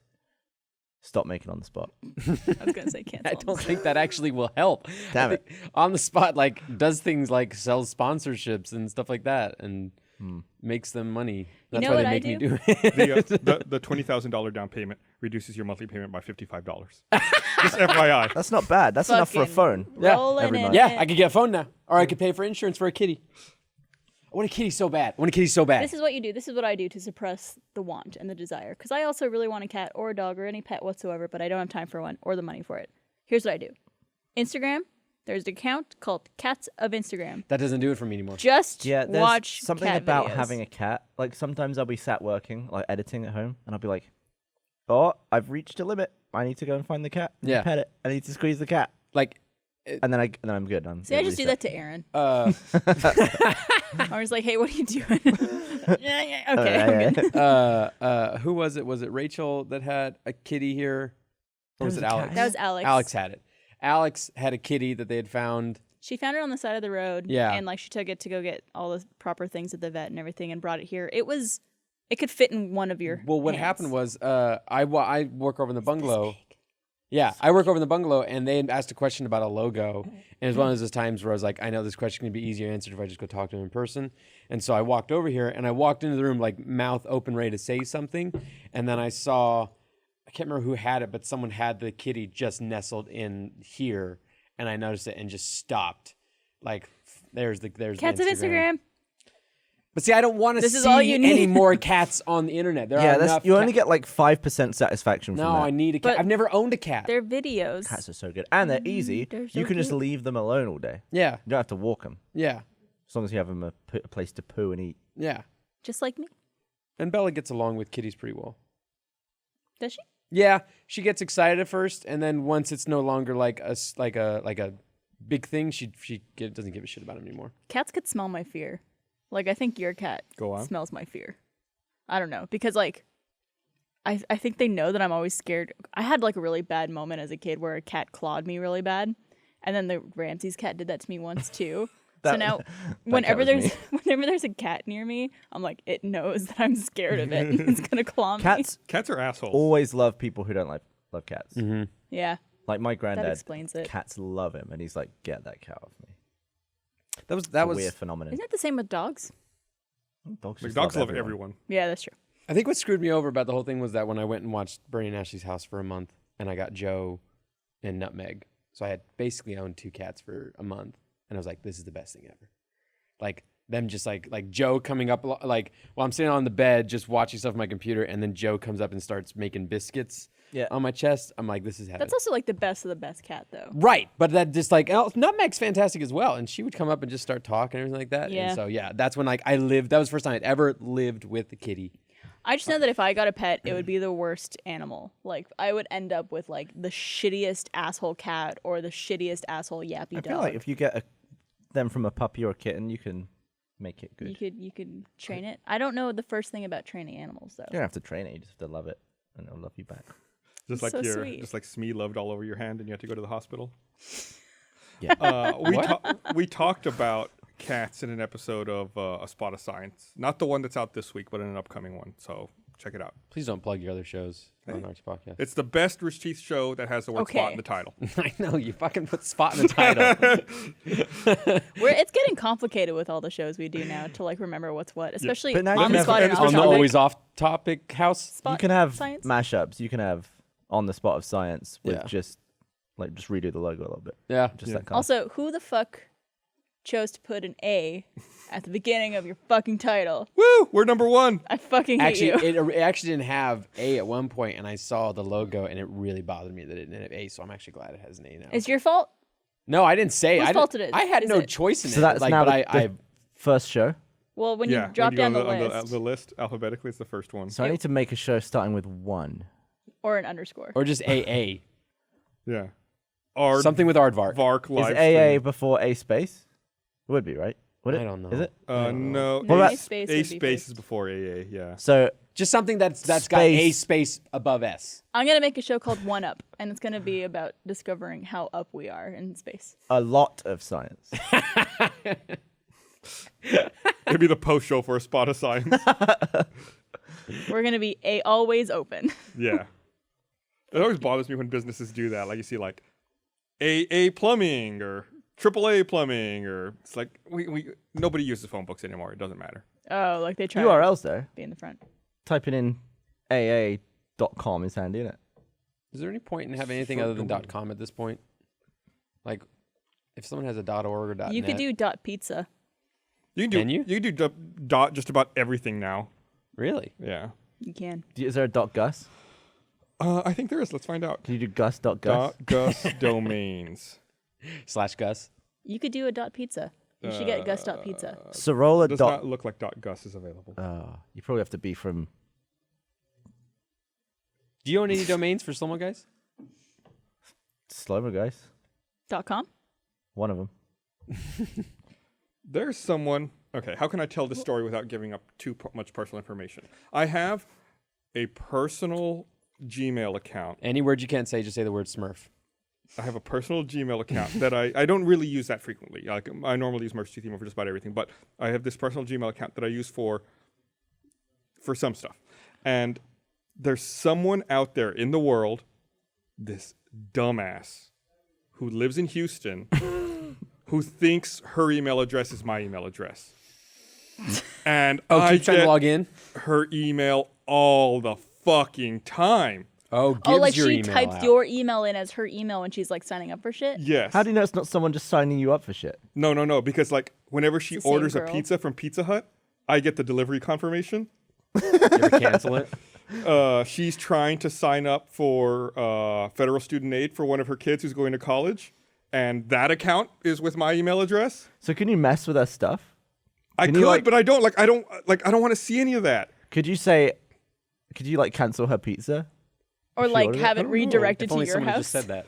Stop making on the spot. I was gonna say cancel. I don't think that actually will help. Damn I think on the spot, like does things like sells sponsorships and stuff like that, and makes them money. That's know why what they I make me do? do it. The $20,000 down payment reduces your monthly payment by $55. Just FYI. That's not bad. That's enough for a Fucking phone. Yeah, rolling every in month. Yeah, it. I could get a phone now, or I could pay for insurance for a kitty. I want a kitty so bad. This is what you do. This is what I do to suppress the want and the desire. Because I also really want a cat or a dog or any pet whatsoever, but I don't have time for one or the money for it. Here's what I do. Instagram, there's an account called Cats of Instagram. That doesn't do it for me anymore. Just Yeah, there's watch something cat about videos. having a cat. Like sometimes I'll be sat working, like editing at home, and I'll be like, "Oh, I've reached a limit. I need to go and find the cat. And Yeah. pet it. I need to squeeze the cat." Like, And then I'm good. See, I just do that to Aaron. I was like, hey, what are you doing? okay, I'm good. who was it? Was it Rachel that had a kitty here, or was it Alex? That was Alex. Alex had it. Alex had a kitty that they had found. She found it on the side of the road. Yeah. And like she took it to go get all the proper things at the vet and everything and brought it here. It could fit in one of your Well, what hands. happened was I work over in the bungalow. Yeah, I work over in the bungalow, and they had asked a question about a logo. And it was one of those times where I was like, I know this question can be easier answered if I just go talk to him in person. And so I walked over here, and I walked into the room like mouth open, ready to say something. And then I saw, I can't remember who had it, but someone had the kitty just nestled in here, and I noticed it and just stopped. Like, there's the Cats of Instagram. But see, I don't want to This is see all you need. any more cats on the internet. There Yeah, are enough. you only get like 5% satisfaction from No, that. I need a cat. But I've never owned a cat. They're videos. Cats are so good, and they're easy. they're so You can just cute. leave them alone all day. Yeah, You don't have to walk them, yeah, as long as you have them a place to poo and eat. yeah. Just like me. And Bella gets along with kitties pretty well. Does she? Yeah, she gets excited at first, and then once it's no longer like a big thing, she doesn't give a shit about him anymore. Cats could smell my fear. Like, I think your cat Go on. smells my fear. I don't know. Because, like, I think they know that I'm always scared. I had, like, a really bad moment as a kid where a cat clawed me really bad. And then the Ramsey's cat did that to me once, too. So now, whenever there's a cat near me, I'm like, it knows that I'm scared of it. And it's going to claw me. Cats are assholes. always love people who don't love cats. Mm-hmm. Yeah. Like my granddad, That explains it. cats love him, and he's like, "Get that cat off me." That It's a was weird phenomenon. Isn't it the same with dogs? Dogs, Like, just dogs love everyone. everyone. Yeah, that's true. I think what screwed me over about the whole thing was that when I went and watched Bernie and Ashley's house for a month, and I got Joe and Nutmeg, so I had basically owned 2 cats for a month, and I was like, "This is the best thing ever." Like them just like Joe coming up like while I'm sitting on the bed just watching stuff on my computer, and then Joe comes up and starts making biscuits on my chest. I'm like, this is heaven. That's also like the best of the best cat, though. Right, but that just like Nutmeg's fantastic as well, and she would come up and just start talking and everything like that. Yeah. And so that's when like I lived. That was the first time I'd ever lived with the kitty. I just know that if I got a pet, it would be the worst animal. Like, I would end up with like the shittiest asshole cat or the shittiest asshole yappy I dog. feel like if you get them from a puppy or a kitten, you can make it good. You could train it. I don't know the first thing about training animals though. You don't have to train it; you just have to love it, and it'll love you back. Just like So sweet. just like Smee loved all over your hand, and you had to go to the hospital. Yeah. We talked about cats in an episode of A Spot of Science, not the one that's out this week, but in an upcoming one. So check it out. Please don't plug your other shows on our podcast. It's the best Rooster Teeth show that has the word spot in the title. I know you fucking put spot in the title. It's getting complicated with all the shows we do now to like remember what's what, especially But now you on the can spot have- and On off the topic. always off topic house. Spot You can have science. mashups. You can have on the spot of science with Yeah. just redo the logo a little bit. Yeah. Just that kind Also, who the fuck chose to put an A at the beginning of your fucking title? Woo! We're number 1. I fucking hate Actually, you. it actually didn't have A at one point, and I saw the logo, and it really bothered me that it didn't have A. So I'm actually glad it has an A now. It's your fault. No, I didn't say. Whose fault it is? I had Is no it? choice in So it. that's like, now but the first show. Well, when Yeah, you drop when down go the on list, the list alphabetically, it's the first one. So I need to make a show starting with 1. or an underscore. or just AA. Yeah. Ard, Something with Aardvark. Vark Is live AA stream. before A space? It would be, right? Would it? I don't know. Is it? No. No, A A space A would be space first. is before AA. Yeah. So Just something that's got A Space. space above S. I'm gonna make a show called One Up, and it's gonna be about discovering how up we are in space. a lot of science. Maybe the post show for A Spot of Science. We're gonna be always open. Yeah. It always bothers me when businesses do that. Like you see like AA plumbing or AAA plumbing, or it's like we nobody uses phone books anymore. It doesn't matter. Oh, like they try to URLs though. be in the front. Typing in AA.com is handy, isn't it? Is there any point in having anything other than .com at this point? Like, if someone has a .org or .net. You could do .pizza. Can you? You can do dot just about everything now. Really? Yeah. You can. Is there a .gus? I think there is. Let's find out. Can you do gus.gus? .gus domains. /Gus. You could do a .pizza. You should get Gus.pizza. Sorolla. Does not look like .gus is available. You probably have to be from. Do you own any domains for Slomo Guys? Slower guys. .com. One of them. There's someone. Okay, how can I tell this story without giving up too much personal information? I have a personal Gmail account. Any word you can't say, just say the word Smurf. I have a personal Gmail account that I don't really use that frequently. Like I normally use Rooster Teeth email for just about everything, but I have this personal Gmail account that I use for some stuff. And there's someone out there in the world, this dumbass, who lives in Houston, who thinks her email address is my email address. And I keep trying to get log in? her email all the fucking time. Oh, Oh, like your she email types out. your email in as her email when she's like signing up for shit. Yes. How do you know it's not someone just signing you up for shit? No, because like whenever she It's the same orders a girl. pizza from Pizza Hut, I get the delivery confirmation. You ever cancel it? She's trying to sign up for federal student aid for one of her kids who's going to college, and that account is with my email address. So can you mess with her stuff? I Can could, you, like- but I don't. I don't want to see any of that. Could you say, could you like cancel her pizza? Or She like ordered have I it don't know. redirected If to only your someone house. just said that.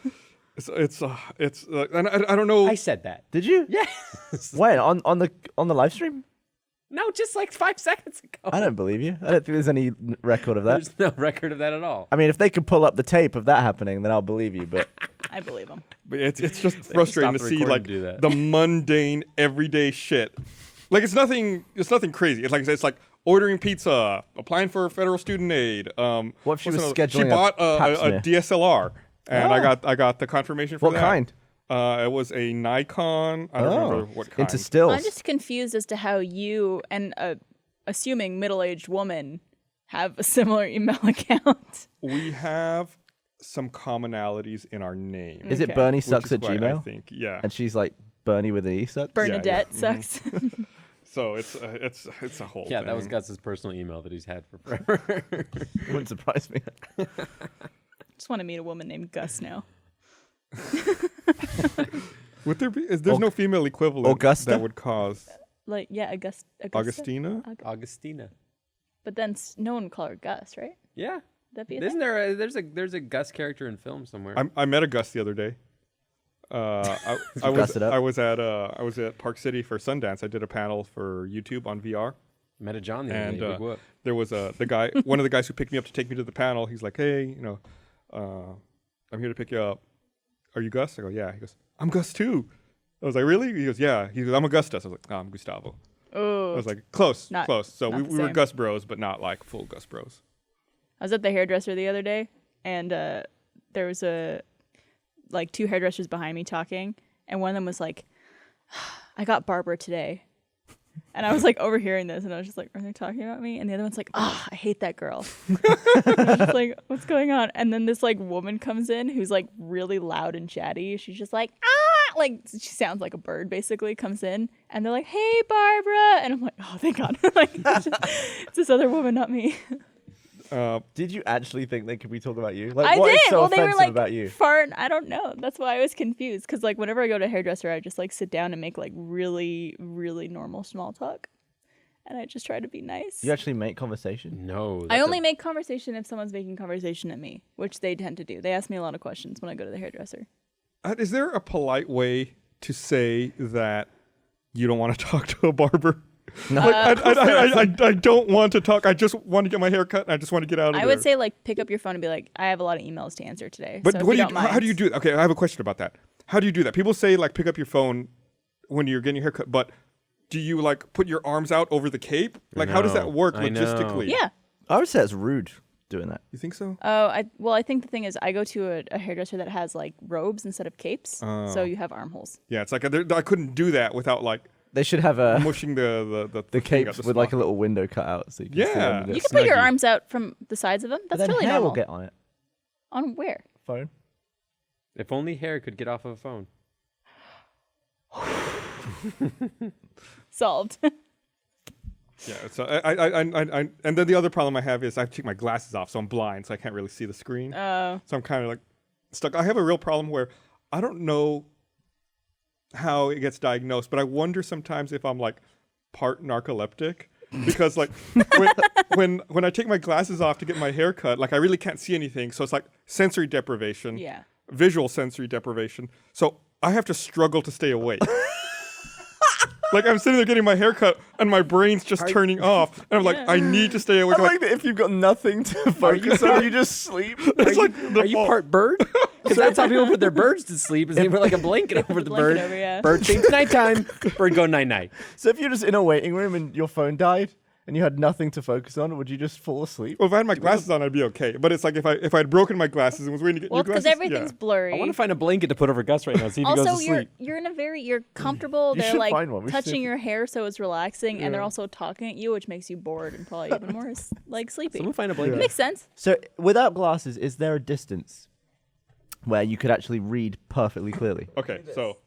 It's and I don't know. I said that. Did you? Yes. When on the live stream? No, just like 5 seconds ago. I don't believe you. I don't think there's any record of that. There's no record of that at all. I mean, if they could pull up the tape of that happening, then I'll believe you. But I believe him. But it's just frustrating to stop the see recording like to do that. the mundane everyday shit. Like it's nothing crazy. It's like ordering pizza, applying for federal student aid. What if she what's was another- She scheduling a bought pap a smear? DSLR, and Ah. I got the confirmation for what that. kind? It was a Nikon. I don't remember what kind. Into stills. I'm just confused as to how you and a assuming middle-aged woman have a similar email account. We have some commonalities in our name. Is it Okay. Bernie which sucks is at why I Gmail? think, yeah. And she's like Bernie with an E sucks? Bernadette yeah. sucks. So it's a whole Yeah, thing. that was Gus's personal email that he's had for forever. Wouldn't surprise me. Just want to meet a woman named Gus now. Would there be? There's no female equivalent Augusta? that would cause Like, yeah, Augusta. Augustina. Augustina. But then no one would call her Gus, right? Yeah. That'd be a Isn't thing? there there's a Gus character in film somewhere? I met a Gus the other day. I Gus it up? I was at Park City for Sundance. I did a panel for YouTube on VR. Met a John the other And day. Big whoop. there was one of the guys who picked me up to take me to the panel. He's like, "Hey, I'm here to pick you up. Are you Gus?" I go, "Yeah." He goes, "I'm Gus too." I was like, "Really?" He goes, "Yeah." He goes, "I'm Augustus." I was like, "No, I'm Gustavo." Oh, I was like, "Close, Not- close." So not we the were same. Gus bros, but not like full Gus bros. I was at the hairdresser the other day, and there was two hairdressers behind me talking, and one of them was like, "I got barber today," and I was like overhearing this, and I was just like, "Are they talking about me?" And the other one's like, "Ah, I hate that girl." I was just like, "What's going on?" And then this like woman comes in who's like really loud and chatty. She's just like, "Ah," like she sounds like a bird basically. Comes in, and they're like, "Hey, Barbara," and I'm like, "Oh, thank God!" Like it's this other woman, not me. Did you actually think they could be talking about you? I what did. is so Well, they were offensive like about you? far. I don't know. That's why I was confused. Because like whenever I go to a hairdresser, I just like sit down and make like really, really normal small talk, and I just try to be nice. You actually make conversation? No. I only make conversation if someone's making conversation at me, which they tend to do. They ask me a lot of questions when I go to the hairdresser. Is there a polite way to say that you don't want to talk to a barber? No. I don't want to talk. I just want to get my hair cut. And I just want to get out of there. I would say like pick up your phone and be like, I have a lot of emails to answer today. But so if what do don't how do you mind." do that? Okay, I have a question about that. How do you do that? People say like pick up your phone when you're getting your hair cut, but do you like put your arms out over the cape? Like how does that No, work I know. logistically? Yeah. I would say it's rude doing that. You think so? Oh, I think the thing is, I go to a hairdresser that has like robes instead of capes, so you have armholes. Yeah, it's like I couldn't do that without like They should have mushing the the thing capes up the with like a spot. little window cut out so you can see Yeah. under You the- can put your snuggie. arms out from the sides of them. But That's then totally hair normal. will get on it. On where? Phone. If only hair could get off of a phone. Solved. Yeah, so I and then the other problem I have is I have to take my glasses off, so I'm blind, so I can't really see the screen. So I'm kind of like stuck. I have a real problem where I don't know how it gets diagnosed, but I wonder sometimes if I'm like part narcoleptic because like when I take my glasses off to get my hair cut, like I really can't see anything, so it's like sensory deprivation, Yeah. visual sensory deprivation. So I have to struggle to stay awake. Like I'm sitting there getting my hair cut and my brain's just turning off, and I'm like, Yeah. I need to stay awake. I like that if you've got nothing to focus on, you just sleep. It's like Are you part bird? Because that's how people put their birds to sleep. Is they put like a blanket over the blanket bird. over, yeah. Bird thinks nighttime. Bird go night night. So if you're just in a waiting room and your phone died and you had nothing to focus on, would you just fall asleep? Well, if I had my glasses on, I'd be okay. But it's like if I had broken my glasses and was waiting to get Well, new because glasses. everything's yeah. blurry. I want to find a blanket to put over Gus right now. See if he goes Also, to you're sleep. you're comfortable. You They're should like find one. We should see touching if- your hair, so it's relaxing, and they're also talking at you, which makes you bored and probably even more like sleepy. Someone find a blanket. Makes sense. So without glasses, is there a distance where you could actually read perfectly clearly? Okay, so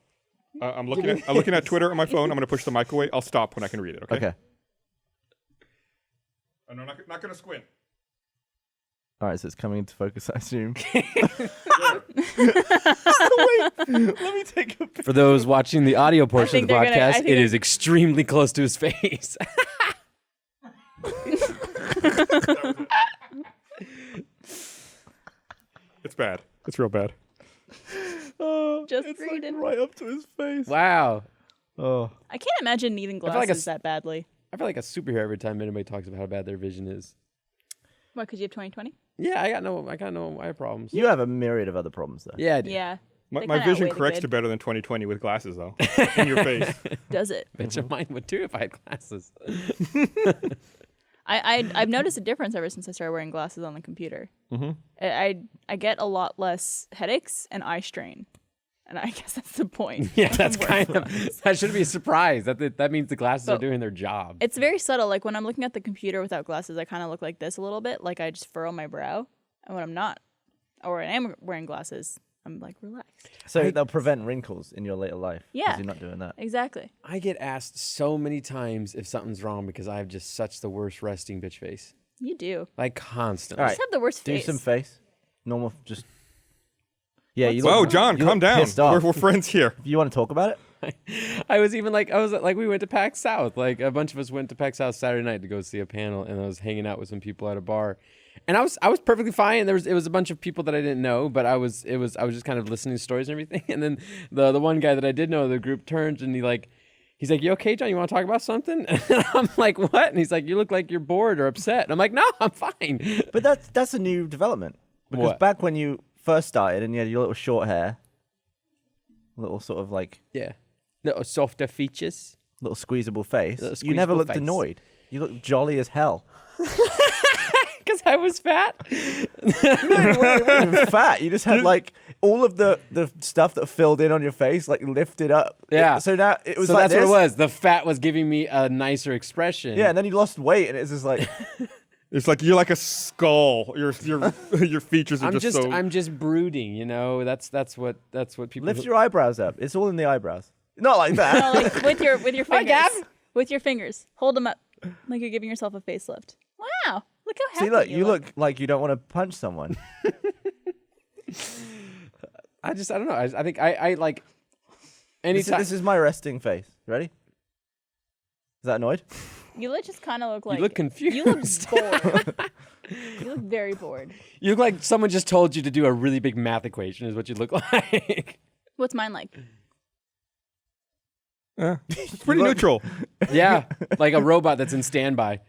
I'm looking at Twitter on my phone. I'm gonna push the mic away. I'll stop when I can read it. Okay. Okay. I'm not gonna squint. All right, so it's coming into focus, I assume. Let me take a picture. For those watching the audio portion of think the they're gonna- I podcast, think it they're- is extremely close to his face. bad. It's real bad. Oh, Just it's read like it. right up to his face. Wow. Oh, I can't imagine needing feel like glasses a that badly. I feel like a superhero every time anybody talks about how bad their vision is. What? Because you have 20/20? Yeah, I got no eye problems. you have a myriad of other problems though. Yeah, I do. Yeah. My They kinda vision outweigh the corrects to good. better than 20/20 with glasses, though. In your face. Does it? Bet you mine would too if I had glasses. I've noticed a difference ever since I started wearing glasses on the computer. Mm-hmm. I get a lot less headaches and eye strain, and I guess that's the point. Yeah, that's kind of that should be a surprise. That means the glasses are But- doing their job. It's very subtle. Like when I'm looking at the computer without glasses, I kind of look like this a little bit, like I just furrow my brow. And when I'm not, or when I am wearing glasses, I'm like relaxed. So they'll prevent wrinkles in your later life. 'cause Yeah. you're not doing that. Exactly. I get asked so many times if something's wrong because I have just such the worst resting bitch face. You do. Like constantly. All Just right. have the worst Do face. some face. Normal, just. Yeah, you Whoa, look. John, you calm look down. pissed off. We're friends here. You want to talk about it? I was we went to PAX South. Like a bunch of us went to PAX South Saturday night to go see a panel, and I was hanging out with some people at a bar. And I was perfectly fine. It was a bunch of people that I didn't know, but I was just kind of listening to stories and everything. And then the one guy that I did know, the group turns and he's like, "You okay, John? You want to talk about something?" And I'm like, "What?" And he's like, "You look like you're bored or upset." And I'm like, "No, I'm fine." But that's a new development. Because What? back when you first started and you had your little short hair, little sort of like Yeah, little softer features. little squeezable face, Little you never squeezable looked face. annoyed. You looked jolly as hell. Because I was fat. You weren't even fat. You just had like all of the stuff that filled in on your face like lifted up. Yeah. So now it was So like that's what this. it was. The fat was giving me a nicer expression. Yeah, and then you lost weight, and it's just like It's like you're like a skull. Your features are I'm just brooding, you know. That's what people lift your eyebrows up. It's all in the eyebrows. Not like that. No, like with your fingers. Hi, Gav. With your fingers. Hold them up. Like you're giving yourself a facelift. Wow. Look how happy See, look, you look like you don't want to punch someone. I don't know. I think I like anytime. This is my resting face. Ready? Is that annoyed? You just kind of look like. You look confused. You look bored. You look very bored. You look like someone just told you to do a really big math equation. Is what you look like. What's mine like? it's pretty neutral. Yeah, like a robot that's in standby.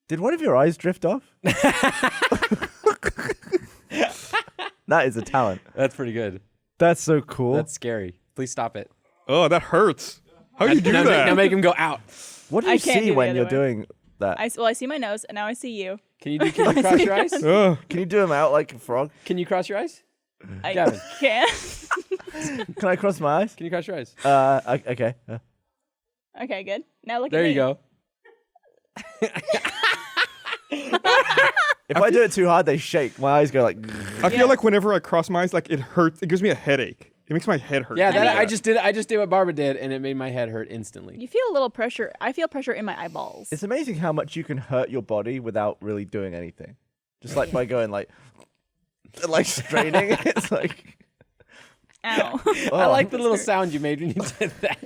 Did one of your eyes drift off? That is a talent. That's pretty good. That's so cool. That's scary. Please stop it. Oh, that hurts. How do you do now, that? Now make him go out. what do I you can't see do the when other you're way. doing that? I see my nose, and now I see you. Can you cross your eyes? Ugh. Can you do them out like a frog? Can you cross your eyes? I Gavin. can't. Can I cross my eyes? Can you cross your eyes? Okay. Okay, good. Now look There at me. you go. If I do it too hard, they shake. My eyes go like. I feel like whenever I cross my eyes, like it hurts. It gives me a headache. It makes my head hurt. Yeah, mean- I just did what Barbara did, and it made my head hurt instantly. You feel a little pressure. I feel pressure in my eyeballs. It's amazing how much you can hurt your body without really doing anything. Just like by going like straining. It's like. Ow. I like the This little hurt. sound you made when you did that.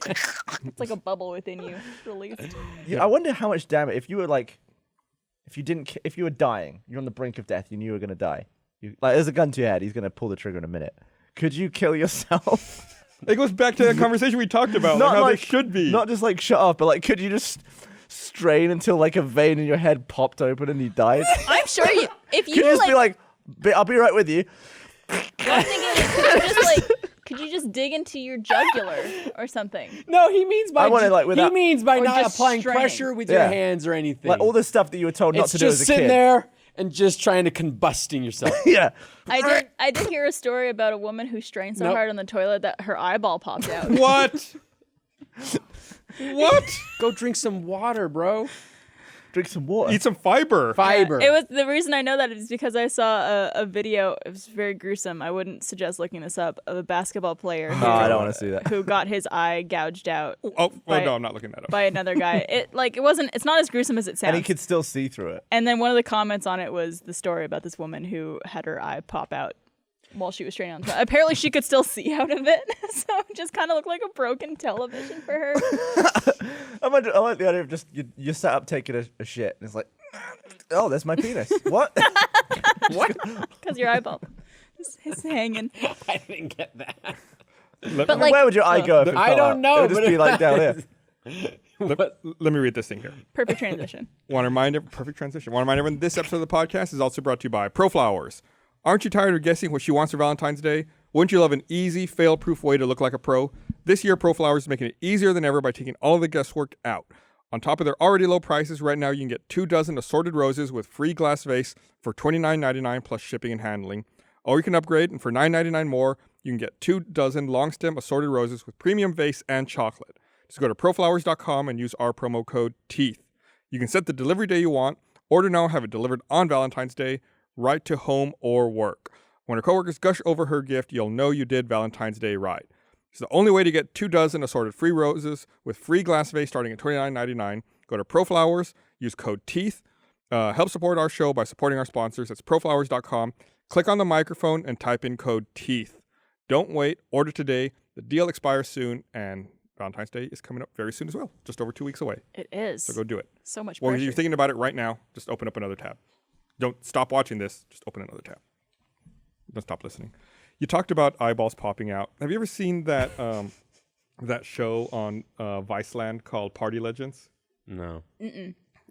It's like a bubble within you released. I wonder how much damage if you were like, if you were dying, you're on the brink of death, you knew you were gonna die. Like there's a gun to your head, he's gonna pull the trigger in a minute. Could you kill yourself? It goes back to that conversation we talked about, like how they should be. Not just like shut off, but like could you just strain until like a vein in your head popped open and you died? I'm sure you. If Could you you just be like, like, I'll be right with you. I'm thinking, could you just dig into your jugular or something? No, he means by I want it, like, without- he means by Or not just applying straining. pressure with Yeah. your hands or anything. Like all the stuff that you were told not it's to do just as a sitting kid. there and just trying to combusting yourself. Yeah. I did hear a story about a woman who strained so Nope. hard on the toilet that her eyeball popped out. What? What? Go drink some water, bro. Drink some water. Eat some fiber. Fiber. It was the reason I know that is because I saw a video. It was very gruesome. I wouldn't suggest looking this up. Of a basketball player Oh, I don't want to see that. who got his eye gouged out Oh By- no, I'm not looking that up. by another guy. It's not as gruesome as it sounds. And he could still see through it. And then one of the comments on it was the story about this woman who had her eye pop out while she was straining on the toilet. Apparently she could still see out of it, so it just kind of looked like a broken television for her. I like the idea of just you sat up taking a shit and it's like, oh, there's my penis. What? Because your eyeball. It's hanging. I didn't get that. But like, where would your eye go? If it I fell don't out? know, It would just but be it like down here. Let me read this thing here. perfect transition. Want to remind perfect transition. Want to remind everyone this episode of the podcast is also brought to you by ProFlowers. Aren't you tired of guessing what she wants for Valentine's Day? Wouldn't you love an easy, fail-proof way to look like a pro? This year, ProFlowers is making it easier than ever by taking all of the guesswork out. On top of their already low prices, right now you can get 2 dozen assorted roses with free glass vase for $29.99 plus shipping and handling. Or you can upgrade, and for $9.99 more, you can get 2 dozen long stem assorted roses with premium vase and chocolate. Just go to proflowers.com and use our promo code TEETH. You can set the delivery day you want, order now and have it delivered on Valentine's Day, right to home or work. When her coworkers gush over her gift, you'll know you did Valentine's Day right. It's the only way to get 2 dozen assorted free roses with free glass vase starting at $29.99. Go to ProFlowers, use code TEETH. Help support our show by supporting our sponsors. It's proflowers.com. Click on the microphone and type in code TEETH. Don't wait. Order today. The deal expires soon, and Valentine's Day is coming up very soon as well. Just over 2 weeks away. It is. So go do it. So much Or pressure. if you're thinking about it right now, just open up another tab. Don't stop watching this. Just open another tab. Don't stop listening. You talked about eyeballs popping out. Have you ever seen that that show on Viceland called Party Legends? No.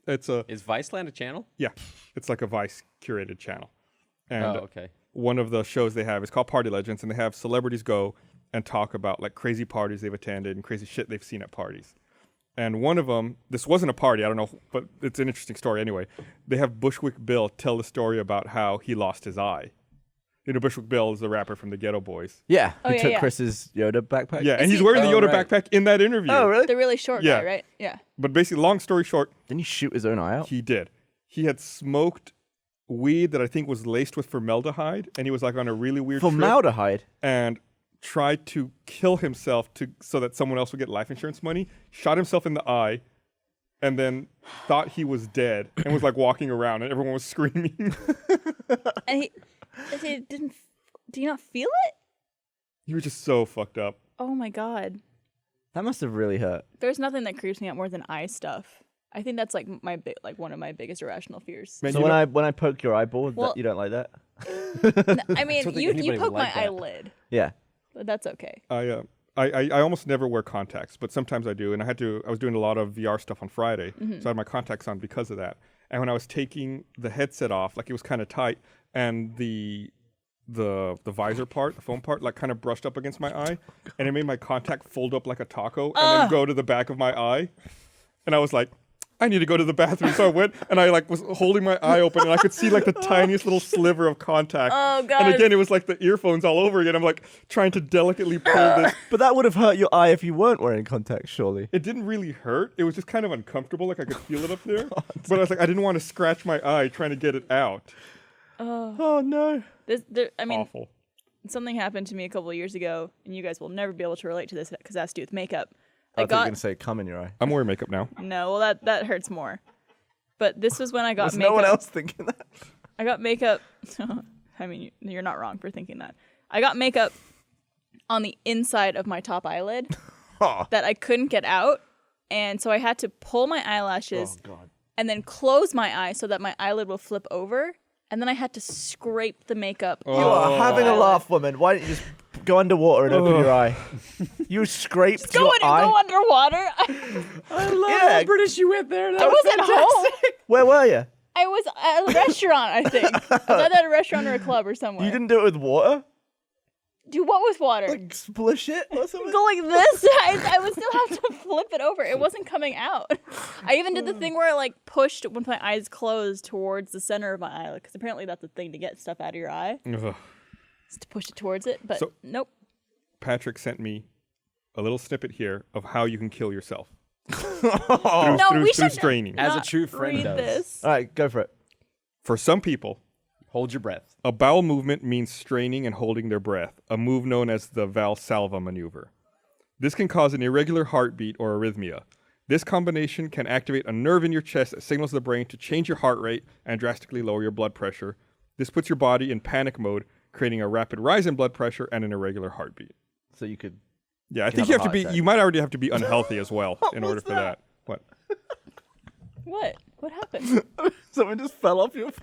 It's a Is Viceland a channel? yeah, it's like a Vice curated channel. And Oh, okay. one of the shows they have is called Party Legends, and they have celebrities go and talk about like crazy parties they've attended and crazy shit they've seen at parties. And one of them, this wasn't a party, I don't know, but it's an interesting story anyway. They have Bushwick Bill tell the story about how he lost his eye. You know, Bushwick Bill is the rapper from the Ghetto Boys. Yeah, Oh, who yeah, took yeah. Chris's Yoda backpack. Yeah, and Is he's he- wearing the Oh, Yoda right. backpack in that interview. Oh, really? the really short Yeah. guy, right? Yeah. But basically, long story short, Didn't he shoot his own eye out? he did. He had smoked weed that I think was laced with formaldehyde, and he was like on a really weird trip Formaldehyde. and tried to kill himself so that someone else would get life insurance money. Shot himself in the eye, and then thought he was dead and was like walking around, and everyone was screaming. And he didn't. Do you not feel it? He was just so fucked up. Oh my god. That must have really hurt. There's nothing that creeps me out more than eye stuff. I think that's like one of my biggest irrational fears. Man, So you when know- I poke your eyeball, Well- you don't like that? I mean, don't think you anybody poke would like my that. eyelid, Yeah. but that's okay. I almost never wear contacts, but sometimes I do. And I was doing a lot of VR stuff on Friday, Mm-hmm. so I had my contacts on because of that. And when I was taking the headset off, like it was kind of tight, and the visor part, the foam part, like kind of brushed up against my eye, and it made my contact fold up like a taco and then go to the back of my eye. And I was like, I need to go to the bathroom. So I went and I like was holding my eye open, and I could see like the tiniest little sliver of contact. Oh, God. And again, it was like the earphones all over again. I'm like trying to delicately pull this. But that would have hurt your eye if you weren't wearing contacts, surely. It didn't really hurt. It was just kind of uncomfortable. Like I could feel it up there. But I was like, I didn't want to scratch my eye trying to get it out. Oh, no. I mean, Awful. something happened to me a couple of years ago, and you guys will never be able to relate to this because it has to do with makeup. I thought you were going to say cum in your eye. I'm wearing makeup now. No, well that hurts more. But this was when I got Was makeup. no one else thinking that? I got makeup. I mean, you're not wrong for thinking that. I got makeup on the inside of my top eyelid Oh. that I couldn't get out, and so I had to pull my eyelashes God. and then close my eye so that my eyelid will flip over, and then I had to scrape the makeup. You are having a eyelid. laugh, woman. Why don't you just go underwater and open your eye? You scraped your eye. Go underwater. I love Yeah. how British you went there. That I was was at home. Where were you? I was at a restaurant, I think. I was either at a restaurant or a club or somewhere. You didn't do it with water? do what with water? Like splish it or something? Go like this. I would still have to flip it over. It wasn't coming out. I even did the thing where I like pushed with my eyes closed towards the center of my eyelid, because apparently that's the thing to get stuff out of your eye, Ugh. is to push it towards it. But So- nope. Patrick sent me a little snippet here of how you can kill yourself No, through we should straining. As a not true friend read does. this. All right, go for it. For some people, Hold your breath. a bowel movement means straining and holding their breath, a move known as the Valsalva maneuver. This can cause an irregular heartbeat or arrhythmia. This combination can activate a nerve in your chest that signals the brain to change your heart rate and drastically lower your blood pressure. This puts your body in panic mode, creating a rapid rise in blood pressure and an irregular heartbeat. So you could. Yeah, I You think have you a have to heart be. attack. You might already have to be unhealthy as well in order was for that. What? What? What happened? Something just fell off your face.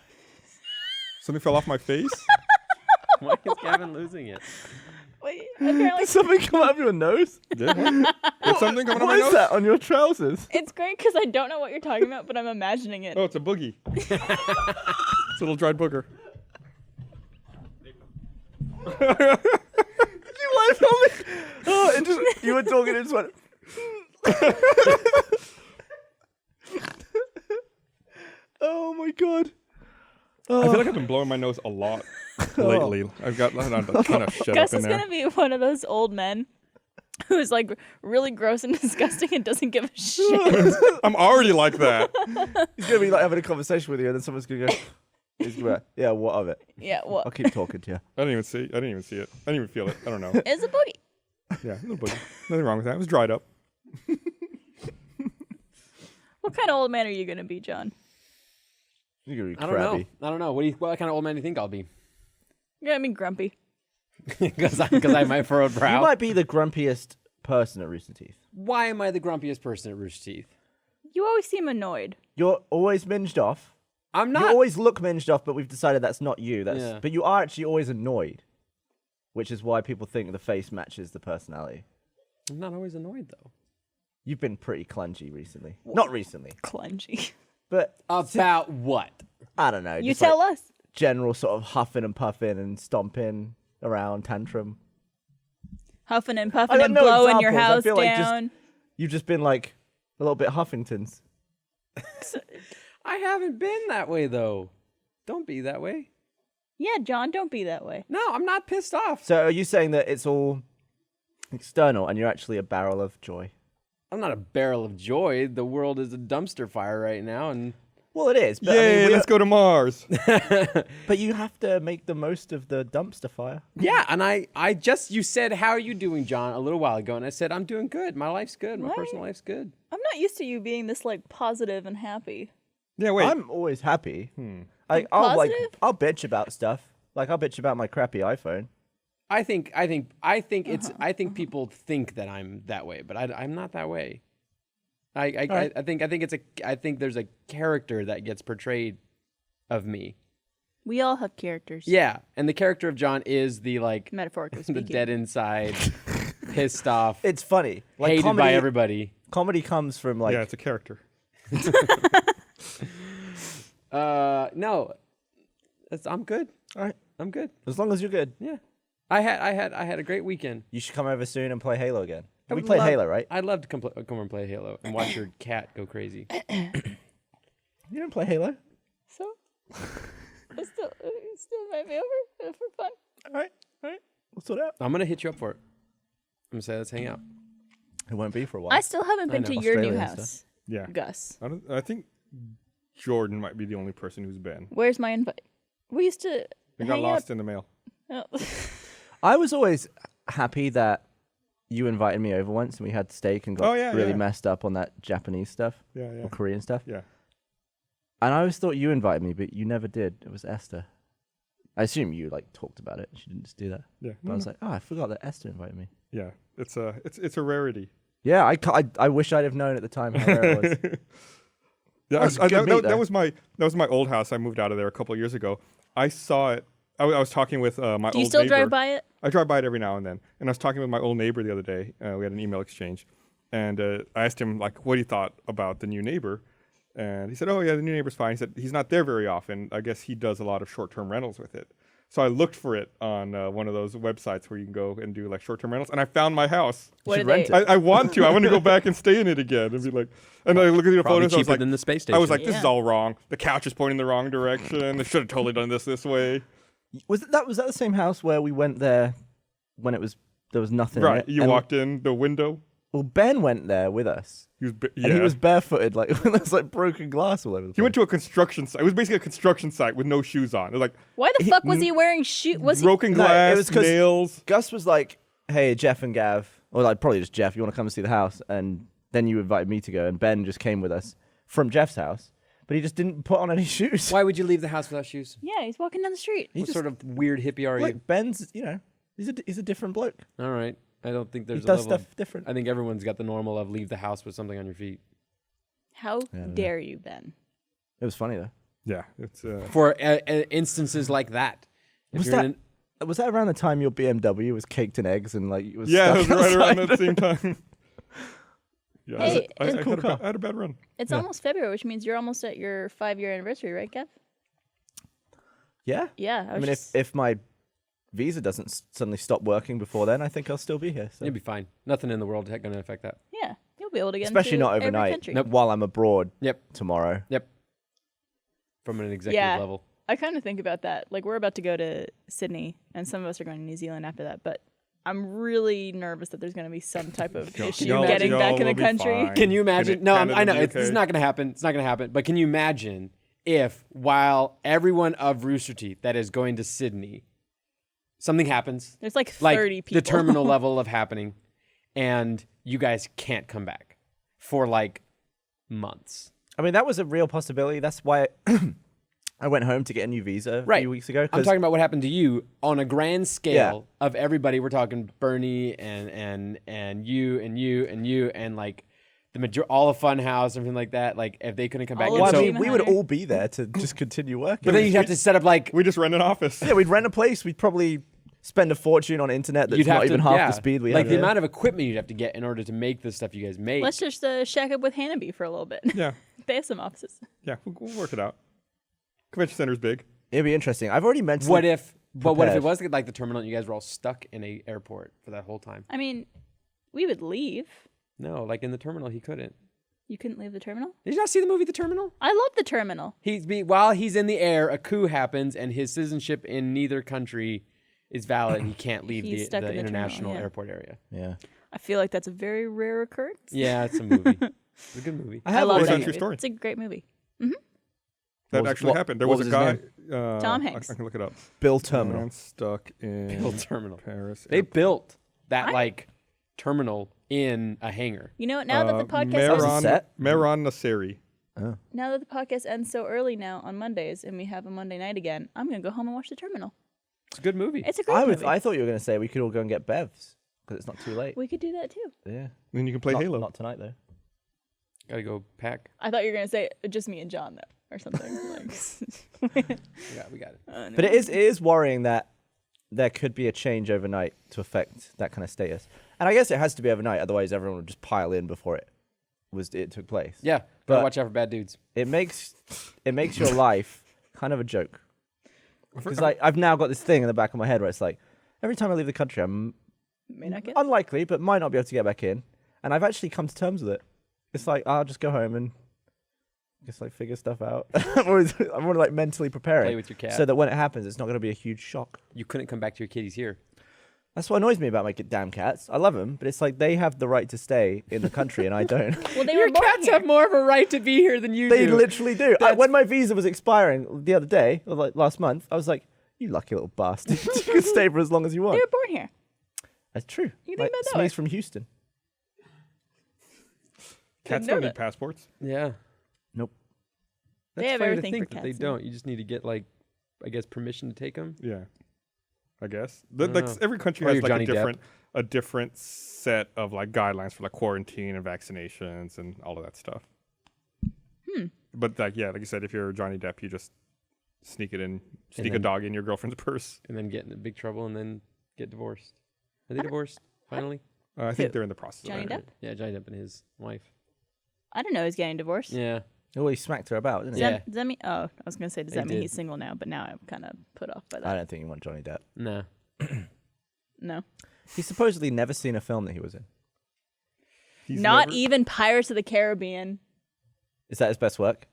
Something fell off my face. Why is Gavin losing it? Wait, apparently Did something come out of your nose? Did something coming on my What is nose? that on your trousers? it's great because I don't know what you're talking about, but I'm imagining it. Oh, it's a boogie. It's a little dried booger. You wiped on me. Oh, it just, you were talking and just went. Oh my god. I feel like I've been blowing my nose a lot lately. I've got a ton of shit Gus up in is there. gonna be one of those old men who's like really gross and disgusting and doesn't give a shit. I'm already like that. He's gonna be like having a conversation with you, and then someone's gonna go. He's gonna be like, yeah, what of it? Yeah, what? I'll keep talking to you. I didn't even see it. I didn't even see it. I didn't even feel it. I don't know. It's a boogie. Yeah, no boogie. Nothing wrong with that. It was dried up. What kind of old man are you gonna be, John? You're gonna be I don't know. crabby. I don't know. What kind of old man do you think I'll be? You're gonna be grumpy. Because I have my furrowed brow. You might be the grumpiest person at Rooster Teeth. Why am I the grumpiest person at Rooster Teeth? You always seem annoyed. You're always minged off. I'm You not. always look minged off, but we've decided that's not you. Yeah. But you are actually always annoyed, which is why people think the face matches the personality. I'm not always annoyed though. You've been pretty clungy recently. Not recently, Clungy. but About what? I don't know. You just tell like us. general sort of huffing and puffing and stomping around tantrum. Huffing and I puffing got and no blowing your examples. I house feel like just- down. You've just been like a little bit Huffingtons. I haven't been that way though. Don't be that way. Yeah, John, don't be that way. No, I'm not pissed off. So are you saying that it's all external and you're actually a barrel of joy? I'm not a barrel of joy. The world is a dumpster fire right now, and Well, it is. But Yay, I mean, let's go to Mars. But you have to make the most of the dumpster fire. yeah. And I just you said, "How are you doing, John?" a little while ago, and I said, "I'm doing good. My life's good. My What? personal life's good." I'm not used to you being this like positive and happy. Yeah, wait. I'm always happy. Like, I'll positive? I'll bitch about stuff. Like I'll bitch about my crappy iPhone. I think it's I think people think that I'm that way, but I'm not that way. I think there's a character that gets portrayed of me. We all have characters. Yeah, and the character of John is the like Metaphorically the speaking. dead inside, pissed off, It's funny. Like hated comedy, by everybody. Comedy comes from like yeah, it's a character. No, I'm good. all right, I'm good. as long as you're good. Yeah, I had a great weekend. You should come over soon and play Halo again. I We would play love- Halo, right? I'd love to come and play Halo and watch your cat go crazy. You don't play Halo? So, it's still might be over for fun. All right. We'll sort it out. I'm gonna hit you up for it. I'm gonna say let's hang out. It won't be for a while. I still haven't been know. to your new Australia and house, Yeah. Gus. I think Jordan might be the only person who's been. Where's my invite? We used to We got hang lost in the mail. out. I was always happy that you invited me over once and we had steak and got Oh, yeah, really yeah. messed up on that Japanese stuff Yeah, or yeah. Korean stuff. Yeah. And I always thought you invited me, but you never did. It was Esther. I assume you like talked about it. She didn't just do that. Yeah. But I was like, oh, I forgot that Esther invited me. Yeah. It's a rarity. Yeah, I wish I'd have known at the time how rare it was. Yeah, That was a good meat, though. that was my old house. I moved out of there a couple of years ago. I saw it. I was talking with my old Do you still neighbor. drive by it? I drive by it every now and then. And I was talking with my old neighbor the other day. We had an email exchange, and I asked him like what he thought about the new neighbor, and he said, "Oh yeah, the new neighbor's fine." He said he's not there very often. I guess he does a lot of short-term rentals with it. So I looked for it on one of those websites where you can go and do like short-term rentals, and I found my house. What should do rent they? it. I want to. I want to go back and stay in it again and be like. And I look at the Probably photos. I was cheaper like, than the space station. I was like, this is Yeah. all wrong. The couch is pointing the wrong direction. They should have totally done this way. Was that the same house where we went there when there was nothing in Right. it? You And- walked in the window. Well, Ben went there with us. Yeah. And he was barefooted, like there was like broken glass all over the place. He went to a construction site. It was basically a construction site with no shoes on. It was like Why the fuck was he wearing shoes? Was he? broken No, it glass, was 'cause- nails. Gus was like, "Hey, Jeff and Gav, or like probably just Jeff, you want to come and see the house?" And then you invited me to go, and Ben just came with us from Jeff's house, but he just didn't put on any shoes. Why would you leave the house without shoes? Yeah, he's walking down the street. What sort of weird hippie are you? Like Ben's, he's a different bloke. All right. I don't think there's He a does level stuff different. I think everyone's got the normal of leave the house with something on your feet. How dare you, Ben? It was funny though. Yeah. It's For instances like that. If Was you're that- in Was that around the time your BMW was caked in eggs and like it was Yeah, it stuck was right around outside? that same time. Yeah, Hey, I it's had cool a car. I had a bad run. It's Yeah. almost February, which means you're almost at your 5-year anniversary, right, Kev? Yeah. Yeah. I mean, if my visa doesn't suddenly stop working before then, I think I'll still be here. So. You'll be fine. Nothing in the world is going to affect that. yeah, you'll be able to get Especially into not every overnight. country. Nope. While I'm abroad Yep. tomorrow. Yep. From an executive Yeah. level. I kind of think about that. Like, we're about to go to Sydney, and some of us are going to New Zealand after that. But I'm really nervous that there's going to be some type of issue y'all- getting y'all back in will the be country. fine. Can you imagine? No, I know the it's UK? not going to happen. It's not going to happen. But can you imagine if, while everyone of Rooster Teeth that is going to Sydney, something happens, There's like like 30 people. the terminal level of happening, and you guys can't come back for like months. I mean, that was a real possibility. That's why I went home to get a new visa a Right. few weeks ago. I'm 'cause- talking about what happened to you on a grand scale of everybody. We're talking Bernie and you and like the all of Funhouse, everything like that. Like if they couldn't come back, All in. of Well, I So, mean, we would Hunter. all be there to just continue working. but then you'd have to set up like We just rent an office. Yeah, we'd rent a place. We'd probably spend a fortune on internet that's you'd have not to, even half yeah, the speed we like have. the here. amount of equipment you'd have to get in order to make the stuff you guys make. Let's just shack up with Hannity for a little bit. Yeah, They have some offices. yeah, we'll work it out. Convention center's big. It'd be interesting. I've already mentioned. what if it prepared. was like the terminal and you guys were all stuck in a airport for that whole time? I mean, we would leave. No, like in the terminal he couldn't. You couldn't leave the terminal? Did you not see the movie The Terminal? I love the terminal. While he's in the air, a coup happens and his citizenship in neither country is valid. He can't leave He's the stuck in the terminal, international yeah. airport area. Yeah, I feel like that's a very rare occurrence. Yeah, it's a movie. It's a good movie. I I have love Based that on already. true movie. story. It's a great movie. That was- actually what- happened. There what was a was guy. his Tom Hanks. I can look it up. Bill Terminal. Man stuck in Built terminal. Paris. They airport. built that I- like terminal in a hangar. You know what? Now that the podcast Meron- ends, set? Mehran Nasseri. now that the podcast ends so early now on Mondays, and we have a Monday night again, I'm gonna go home and watch the terminal. It's a good movie. It's a great movie. I thought you were going to say we could all go and get bevs because it's not too late. We could do that too. Yeah. Then you can play not, Halo. Not tonight though. Gotta go pack. I thought you were gonna say just me and John though, or something. like, We got it. no. But it is worrying that there could be a change overnight to affect that kind of status. And I guess it has to be overnight, otherwise everyone would just pile in before it took place. Yeah, But- gotta watch out for bad dudes. It makes your life kind of a joke. Because like I've now got this thing in the back of my head where it's like every time I leave the country, I'm May not get. unlikely, but might not be able to get back in. And I've actually come to terms with it. It's like I'll just go home and just like figure stuff out. I'm already like mentally preparing Play with your cat. so that when it happens, it's not going to be a huge shock. You couldn't come back to your kitties here. That's what annoys me about my damn cats. I love them, but it's like they have the right to stay in the country and I don't. Well, they were born here. more of a right to be here than you They literally do. When my visa was expiring the other day, or like last month, I was like, "You lucky little bastard! You can stay for as long as you They want." were born here. That's true. You think about that Smee's way. from Houston. Cats know don't that. need passports. Yeah. Nope. They That's have funny everything to think for that they cats now. don't. You just need to get like, I guess, permission to take them. Yeah, I guess. don't Like know. every country Or has you're like Johnny Depp. a different set of like guidelines for like quarantine and vaccinations and all of that stuff. But like you said, if you're Johnny Depp, you just sneak a then- dog in your girlfriend's purse. And then get in big trouble and then get divorced. Are they divorced finally? I think Who? they're in the process. Johnny of that. Depp? Yeah, Johnny Depp and his wife. I didn't know he's getting divorced. Yeah. Oh, he smacked her about, didn't Does he? Yeah. that mean? Oh, I was gonna say, does They that mean did. he's single now? But now I'm kind of put off by I that. don't think you want Johnny Depp. No. No, He's supposedly never seen a film that he was in. He's not never- even Pirates of the Caribbean. Is that his best work?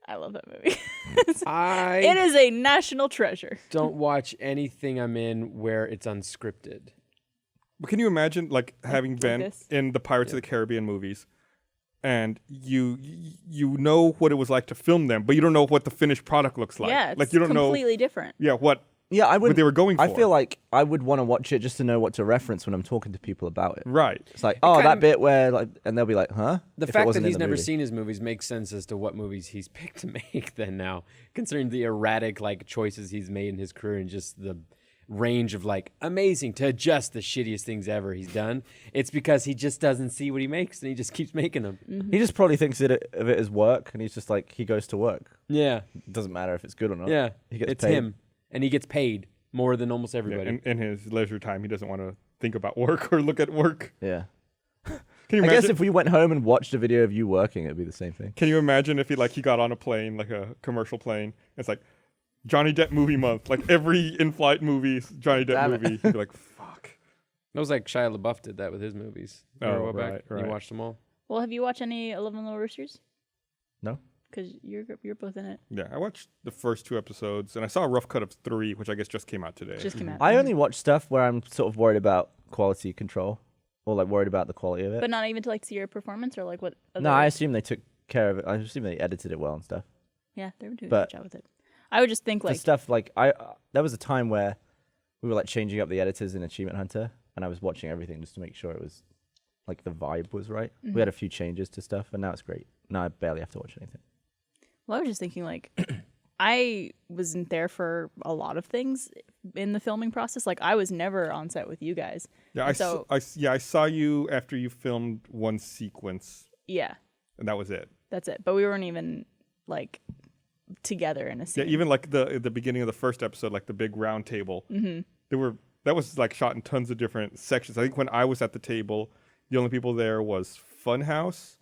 I love that movie. it I is a national treasure. don't watch anything I'm in where it's unscripted. But can you imagine like having been this? in the Pirates of the Caribbean movies, and you know what it was like to film them, but you don't know what the finished product looks like. Yeah, it's like you don't know. completely different. Yeah, what Yeah, I would. they were going I for. feel like I would want to watch it just to know what to reference when I'm talking to people about it. right. It's like, oh, kinda- that bit where, like, and they'll be like, huh? The If it fact that wasn't in he's the never movie. seen his movies makes sense as to what movies he's picked to make then now, considering the erratic like choices he's made in his career and just the range of like amazing to just the shittiest things ever he's done. It's because he just doesn't see what he makes and he just keeps making them. He just probably thinks of it as work, and he's just like, he goes to work. Yeah. It doesn't matter if it's good or not. Yeah. He gets It's paid. him. And he gets paid more than almost Yeah, everybody. in his leisure time, he doesn't want to think about work or look at work. Yeah. Can you I imagine? guess if we went home and watched a video of you working, it'd be the same thing. Can you imagine if he got on a plane, like a commercial plane? It's like Johnny Depp movie month, like every in-flight movie, Johnny Depp Damn it. movie. He'd be like, "Fuck." It was like Shia LaBeouf did that with his movies. Remember a while back? right. You watched them all? Well, have you watched any 11 Little Roosters? No. Because you're both in it. Yeah, I watched the first 2 episodes, and I saw a rough cut of 3, which I guess just came out today. Just came out. I only watch stuff where I'm sort of worried about quality control or like worried about the quality of it. But not even to like see your performance or like what. No, I assume they took care of it. I assume they edited it well and stuff. Yeah, they were doing a but- good job with it. I would just think The like stuff like there was a time where we were like changing up the editors in Achievement Hunter, and I was watching everything just to make sure it was like the vibe was right. We had a few changes to stuff, and now it's great. Now I barely have to watch anything. Well, I was just thinking like I wasn't there for a lot of things in the filming process. Like I was never on set with you guys. Yeah, I saw you after you filmed one sequence, Yeah, and that was it. that's it. But we weren't even like together in a Yeah, scene. even like the beginning of the first episode, like the big round table. That was like shot in tons of different sections. I think when I was at the table, the only people there was Funhouse.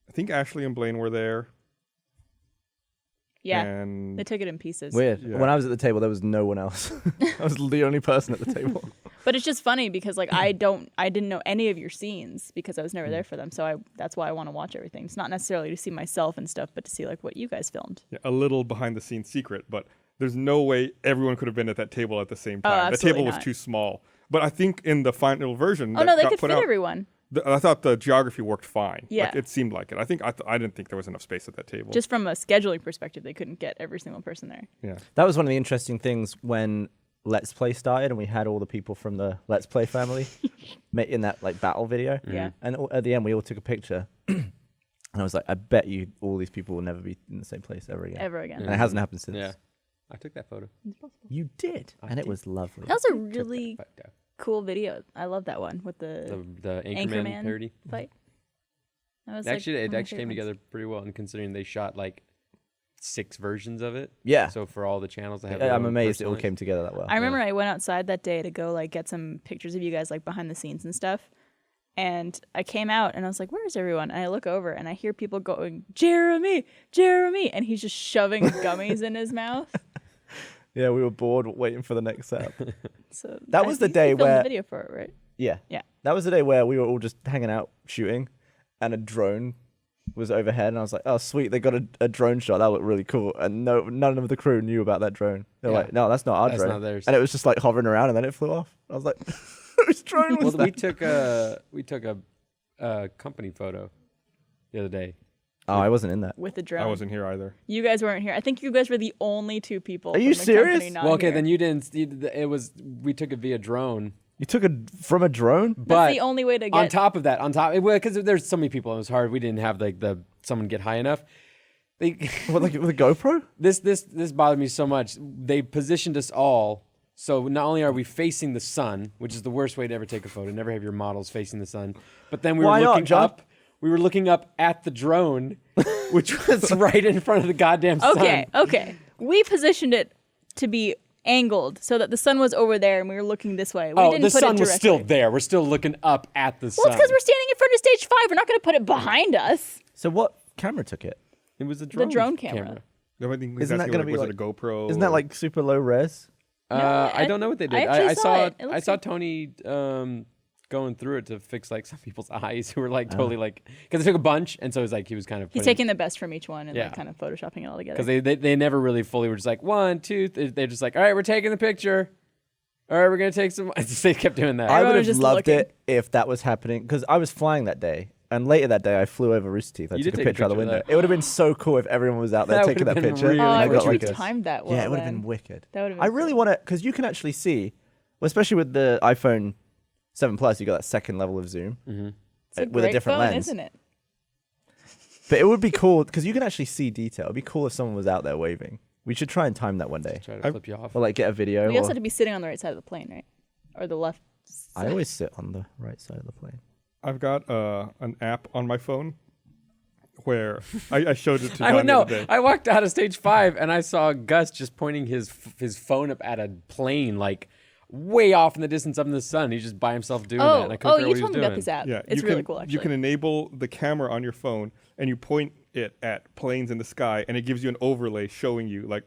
I think Ashley and Blaine were there. Yeah, And they took it in pieces. Weird. Yeah. When I was at the table, there was no one else. I was the only person at the table. But it's just funny because like I didn't know any of your scenes because I was never there for them. So that's why I want to watch everything. It's not necessarily to see myself and stuff, but to see like what you guys filmed. yeah, a little behind the scenes secret, but there's no way everyone could have been at that table at the same Oh, time. The absolutely table was not. too small. But I think in the final version, Oh that no, they got could put fit out, everyone. I thought the geography worked fine. Yeah. Like, it seemed like it. I think I didn't think there was enough space at that table. Just from a scheduling perspective, they couldn't get every single person there. yeah. That was one of the interesting things when Let's Play started, and we had all the people from the Let's Play family in that like battle video. Yeah. And at the end, we all took a picture, and I was like, I bet you all these people will never be in the same place ever again. Ever again. And it hasn't happened since. Yeah. I took that photo. You did, and it was lovely. That was a really Photo. cool video. I love that one with the The Anchorman Anchorman parody. fight. That was Actually, like, it one of my actually came favorite ones. together pretty well, and considering they shot like 6 versions of it. Yeah. So for all the channels, they have. Yeah, their I'm own amazed it all personalized- came together that well. I remember I went outside that day to go like get some pictures of you guys like behind the scenes and stuff. And I came out and I was like, where's everyone? And I look over and I hear people going, Jeremy, Jeremy. And he's just shoving gummies in his mouth. Yeah, we were bored waiting for the next setup. So That was the you day filmed where- the video for it, right? Yeah. Yeah. That was the day where we were all just hanging out shooting, and a drone was overhead, and I was like, "Oh, sweet! They got a drone shot. That looked really cool." And none of the crew knew about that drone. They're Yeah. like, "No, that's not our That's drone." not theirs. And it was just like hovering around, and then it flew off. I was like, "Whose drone was Well, that?" we took a company photo the other day. Oh, I wasn't in that. With the drone. I wasn't here either. You guys weren't here. I think you guys were the only 2 people. Are you from the company serious? not Well, okay, here. then you didn't. It was we took it via drone. You took from a drone? That's But the only way to get. on top of that, because there's so many people, it was hard. We didn't have like someone get high enough. They What, like with a GoPro? this bothered me so much. They positioned us all. So not only are we facing the sun, which is the worst way to ever take a photo, never have your models facing the sun, but then we Why were not, looking John? up. We were looking up at the drone, which was right in front of the goddamn sun. Okay. We positioned it to be angled so that the sun was over there and we were looking this way. We didn't The put sun it was still directly. there. We're still looking up at the sun. Well, it's because we're standing in front of stage 5. We're not going to put it behind us. So what camera took it? It was a drone, drone camera. No, I think he's Isn't that asking, gonna like, be was like- it a GoPro? Isn't that or- like super low res? I don't know what they did. I actually saw it. It I looks saw like- Tony going through it to fix like some people's eyes who were like totally like because they took a bunch, and so it was like he was kind of He's taking the best from each one and Yeah. like kind of photoshopping it all together. because they never really fully were just like 1, 2. They're just like, all right, we're taking the picture. All right, we're gonna take some. They kept doing that. I Everyone would was have just loved looking. it if that was happening, because I was flying that day, and later that day I flew over Rooster Teeth. I You took did a take a picture out the picture of window. that. It would have been so cool if everyone was out there That taking would've that been picture. really oh, and I I wish got we like a, timed that well. yeah, it would have then. been wicked. That would've I been really cool. want to, because you can actually see, well, especially with the iPhone 7 Plus, you got that second level of zoom It's a with a great different phone, lens. isn't it? But it would be cool because you can actually see detail. It'd be cool if someone was out there waving. We should try and time that one day, Try to flip you off. or like get a video. We also or- have to be sitting on the right side of the plane, right? Or the left. I always sit on the right side of the plane. I've got an app on my phone where I showed it to I John don't the know. other day. I walked out of stage 5 and I saw Gus just pointing his phone up at a plane, like way off in the distance up in the sun. He's just by himself doing that. And I couldn't figure you out what he told was me about doing. this app. Yeah, It's you really can, cool, actually. You can enable the camera on your phone and you point it at planes in the sky, and it gives you an overlay showing you like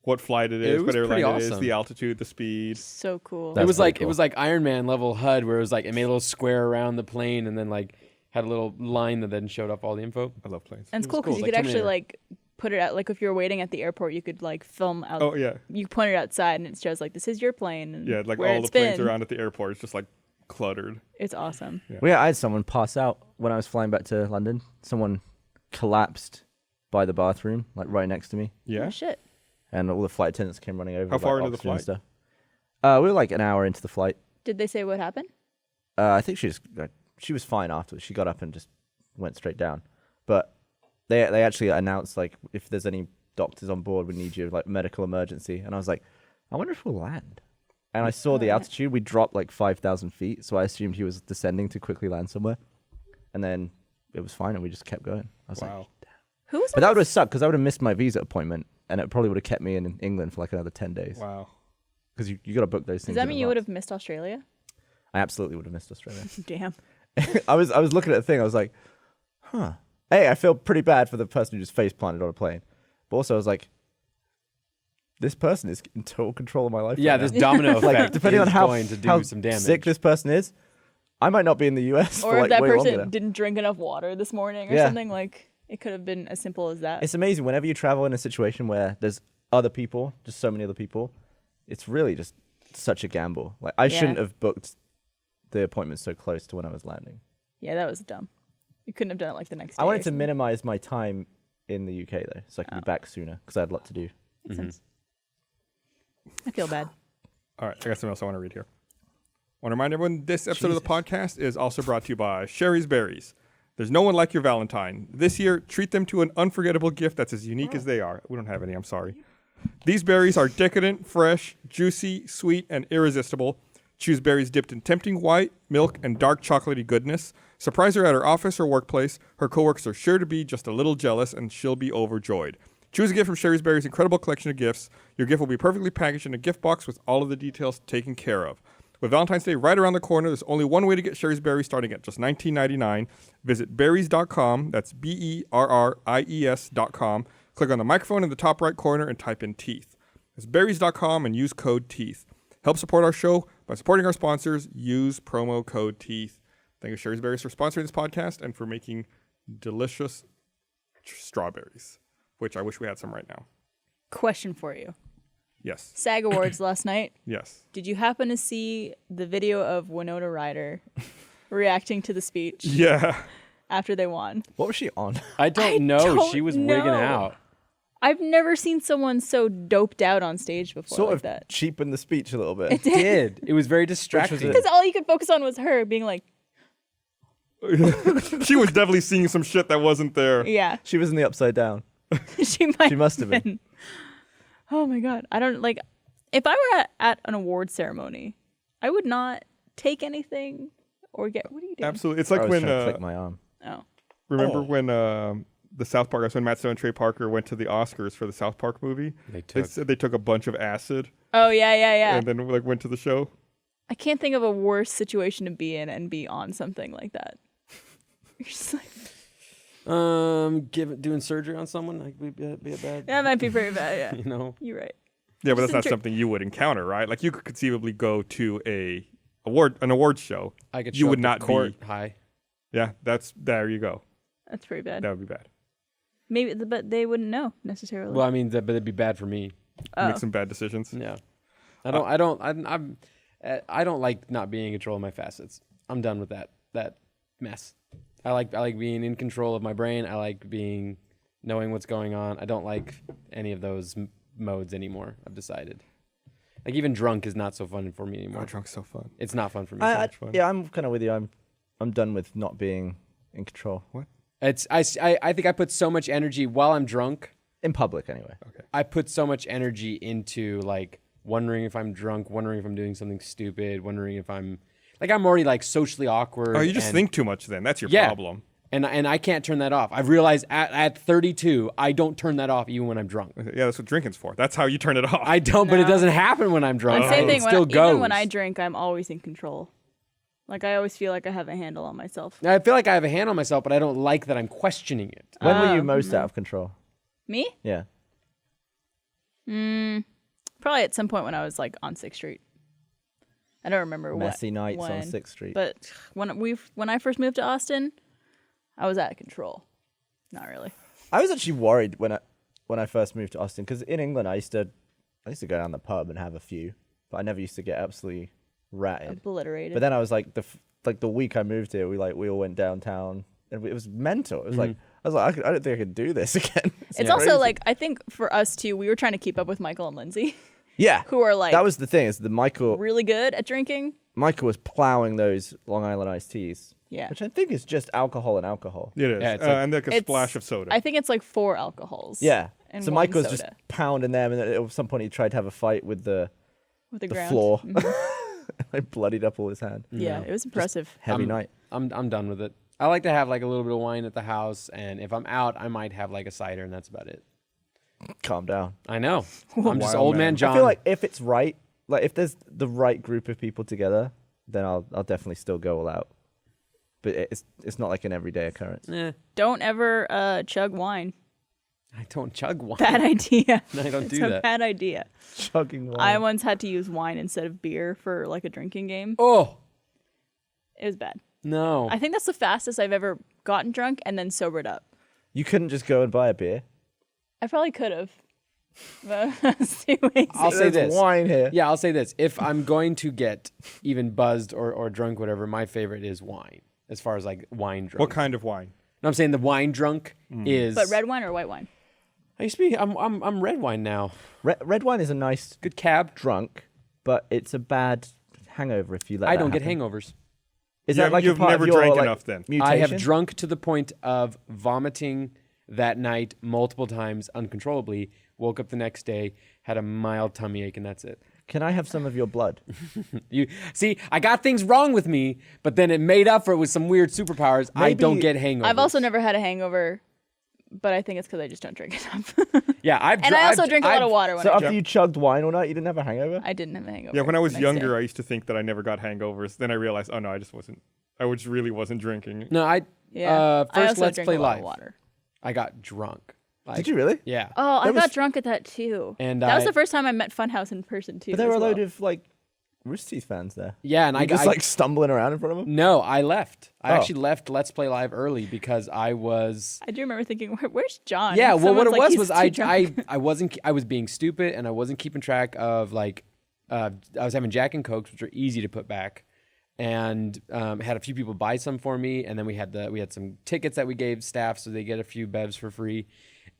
what flight it is, was what airline pretty it is, awesome. the altitude, the speed. So cool. That's It was pretty like cool. it was like Iron Man level HUD, where it was like it made a little square around the plane and then like had a little line that then showed up all the info. I love planes. And it's It was cool because cool, you like could actually Terminator. like put it out, like if you're waiting at the airport, you could like film out. Oh yeah, You point it outside and it shows like this is your plane. And yeah, like where all it's the planes been. around at the airport is just like cluttered. It's awesome. Yeah. Well, yeah, I had someone pass out when I was flying back to London. Someone collapsed by the bathroom, like right next to me, Yeah. Oh, shit. and all the flight attendants came running over. How with, far like, into the oxygen and flight? Stuff. We were like an hour into the flight. Did they say what happened? I think she was fine afterwards. She got up and just went straight down. But they actually announced like if there's any doctors on board, we need you like medical emergency. And I was like, I wonder if we'll land. And I saw the yeah. altitude. We dropped like 5,000 feet, so I assumed he was descending to quickly land somewhere. And then it was fine, and we just kept going. I was like, Wow. Who was but that would have sucked because I would have missed my visa appointment, and it probably would have kept me in England for like another 10 days. Wow. Because you got to book those things. Does that in mean you would advance. have missed Australia? I absolutely would have missed Australia. Damn. I was looking at the thing. I was like, huh. Hey, I feel pretty bad for the person who just face planted on a plane. But also, I was like, this person is in total control of my life. Yeah, right this now. domino effect like depending is on how going to do how some damage. sick this person is, I might not be in the US Or for if like that way longer person now. didn't drink enough water this morning or Yeah. something, like it could have been as simple as that. It's amazing whenever you travel in a situation where there's other people, just so many other people. It's really just such a gamble. Like I shouldn't have booked the appointment so close to when I was landing. Yeah, that was dumb. You couldn't have done it like the next day. I or wanted to something. minimize my time in the UK though, so I could be back sooner because I had a lot to do. Makes sense. I feel bad. All right, I got something else I want to read here. I want to remind everyone this episode of the podcast is also brought to you by Sherry's Berries. There's no one like your Valentine. This year, treat them to an unforgettable gift that's as unique as they are. We don't have any, I'm sorry. These berries are decadent, fresh, juicy, sweet, and irresistible. Choose berries dipped in tempting white, milk, and dark chocolatey goodness. Surprise her at her office or workplace. Her coworkers are sure to be just a little jealous, and she'll be overjoyed. Choose a gift from Sherry's Berries' incredible collection of gifts. Your gift will be perfectly packaged in a gift box with all of the details taken care of. With Valentine's Day right around the corner, there's only one way to get Sherry's Berries starting at just $19.99. Visit berries.com, that's BERRIES.com. Click on the microphone in the top right corner and type in teeth. It's berries.com and use code TEETH. Help support our show by supporting our sponsors. Use promo code TEETH. Thank you, Sherry's Berries, for sponsoring this podcast and for making delicious strawberries, which I wish we had some right now. Question for you. Yes. SAG Awards last night. Yes. Did you happen to see the video of Winona Ryder reacting to the speech Yeah. after they won? What was she on? I don't know. don't She was wigging know. out. I've never seen someone so doped out on stage before Sort like of that. cheapened the speech a little bit. It was very distracting. it? Because all you could focus on was her being like, She was definitely seeing some shit that wasn't there. yeah, She was in the upside down. she might. She must have been. Oh my god, I don't like. If I were at an award ceremony, I would not take anything or get. What are you doing? Absolutely. It's I like was when, trying to flick my arm. Oh, remember when the South Park, that's when Matt Stone and Trey Parker went to the Oscars for the South Park movie. They They took. said they took a bunch of acid oh yeah. and then like went to the show. I can't think of a worse situation to be in and be on something like that. You're just like, Doing surgery on someone like would be a bad. that might be pretty bad. Yeah, You know. you're right. Yeah, but that's Just not inter- something you would encounter, right? Like you could conceivably go to an awards show. I could. You show would up to not court be- high. Yeah, there you go. That's pretty bad. That would be bad. Maybe, but they wouldn't know necessarily. Well, I mean, but it'd be bad for me. Make some bad decisions. Yeah. I don't like not being in control of my facets. I'm done with that mess. I like being in control of my brain. I like knowing what's going on. I don't like any of those modes anymore. I've decided. Like even drunk is not so fun for me anymore. Oh, drunk's so fun. It's not fun for me. I, much fun. yeah, I'm kind of with you. I'm done with not being in control I think I put so much energy while I'm drunk. in public anyway. I put so much energy into like wondering if I'm drunk, wondering if I'm doing something stupid, wondering if I'm already like socially awkward. Oh, you just and- think too much then. That's your Yeah. problem. And I can't turn that off. I've realized at 32, I don't turn that off even when I'm drunk. Yeah, that's what drinking's for. That's how you turn it off. I don't, but it No. doesn't happen when I'm drunk. And same It thing. still goes. Even when I drink, I'm always in control. Like I always feel like I have a handle on myself. I feel like I have a hand on myself, but I don't like that I'm questioning it. When were you most out of control? Me? Yeah. Probably at some point when I was like on 6th Street. I don't remember Messy what, nights when, on 6th Street. But when I first moved to Austin, I was out of control. Not really. I was actually worried when I first moved to Austin because in England I used to go down the pub and have a few, but I never used to get absolutely ratted. Obliterated. But then I was like the week I moved here, we all went downtown and it was mental. It was like I was like I don't think I could do this again. it's also like I think for us too, we were trying to keep up with Michael and Lindsay, yeah, who are like that was the thing is the Michael really good at drinking. was plowing those Long Island iced teas. Yeah. Which I think is just alcohol and alcohol. It is. Yeah, it's like- and like a It's- splash of soda. I think it's like 4 alcohols. Yeah. And So one Michael was just soda pounding them, and then at some point he tried to have a fight with the with the the ground. floor. I bloodied up all his hand. Yeah, it was impressive. Heavy night. I'm done with it. I like to have like a little bit of wine at the house, and if I'm out, I might have like a cider, and that's about it. Calm down. I know. I'm just Wild old man. man John. I feel like if it's right, like if there's the right group of people together, then I'll definitely still go all out. But it's not like an everyday occurrence. Don't ever chug wine. I don't chug wine. Bad idea. I don't It's do a that. bad idea. Chugging wine. I once had to use wine instead of beer for like a drinking game. Oh It was bad. no! I think that's the fastest I've ever gotten drunk and then sobered up. You couldn't just go and buy a beer. I probably could have. But it's too easy. I'll say There's this. wine here. Yeah, I'll say this. If I'm going to get even buzzed or drunk, whatever, my favorite is wine. As far as like wine drunk. What kind of wine? No, I'm saying the wine drunk is. But red wine or white wine? I used to be. I'm red wine now. Red wine is a nice Good cab. drunk, but it's a bad hangover if you let I that don't get happen. hangovers. Is You that have- like a you've part never of your, drank like, enough then. mutation? I have drunk to the point of vomiting that night multiple times uncontrollably. Woke up the next day, had a mild tummy ache, and that's it. Can I have some of your blood? You see, I got things wrong with me, but then it made up for it with some weird superpowers. I Maybe- don't get hangovers. I've also never had a hangover, but I think it's because I just don't drink enough. Yeah, and I also drink a lot of water when So I after drink. you chugged wine all night, you didn't have a hangover? I didn't have a hangover. Yeah, when I was the next younger, day. I used to think that I never got hangovers. Then I realized, oh no, I just wasn't. I just really wasn't drinking. No, I Yeah. I first also Let's drink Play a lot of Live. water. I got drunk. Like, Did you really? Yeah. Oh, I That was- got drunk at that too. And that was I- the first time I met Funhouse in person too. But there were a as load well. of like Rooster Teeth fans there. Yeah, and You I just got like stumbling around in front of them. no, I left. I Oh. actually left Let's Play Live early because I was. I do remember thinking, Where's John? Yeah, well, what it Someone's like, was "He's I too drunk." I wasn't I was being stupid and I wasn't keeping track of like I was having Jack and Cokes, which are easy to put back, and had a few people buy some for me, and then we had some tickets that we gave staff so they get a few bevs for free,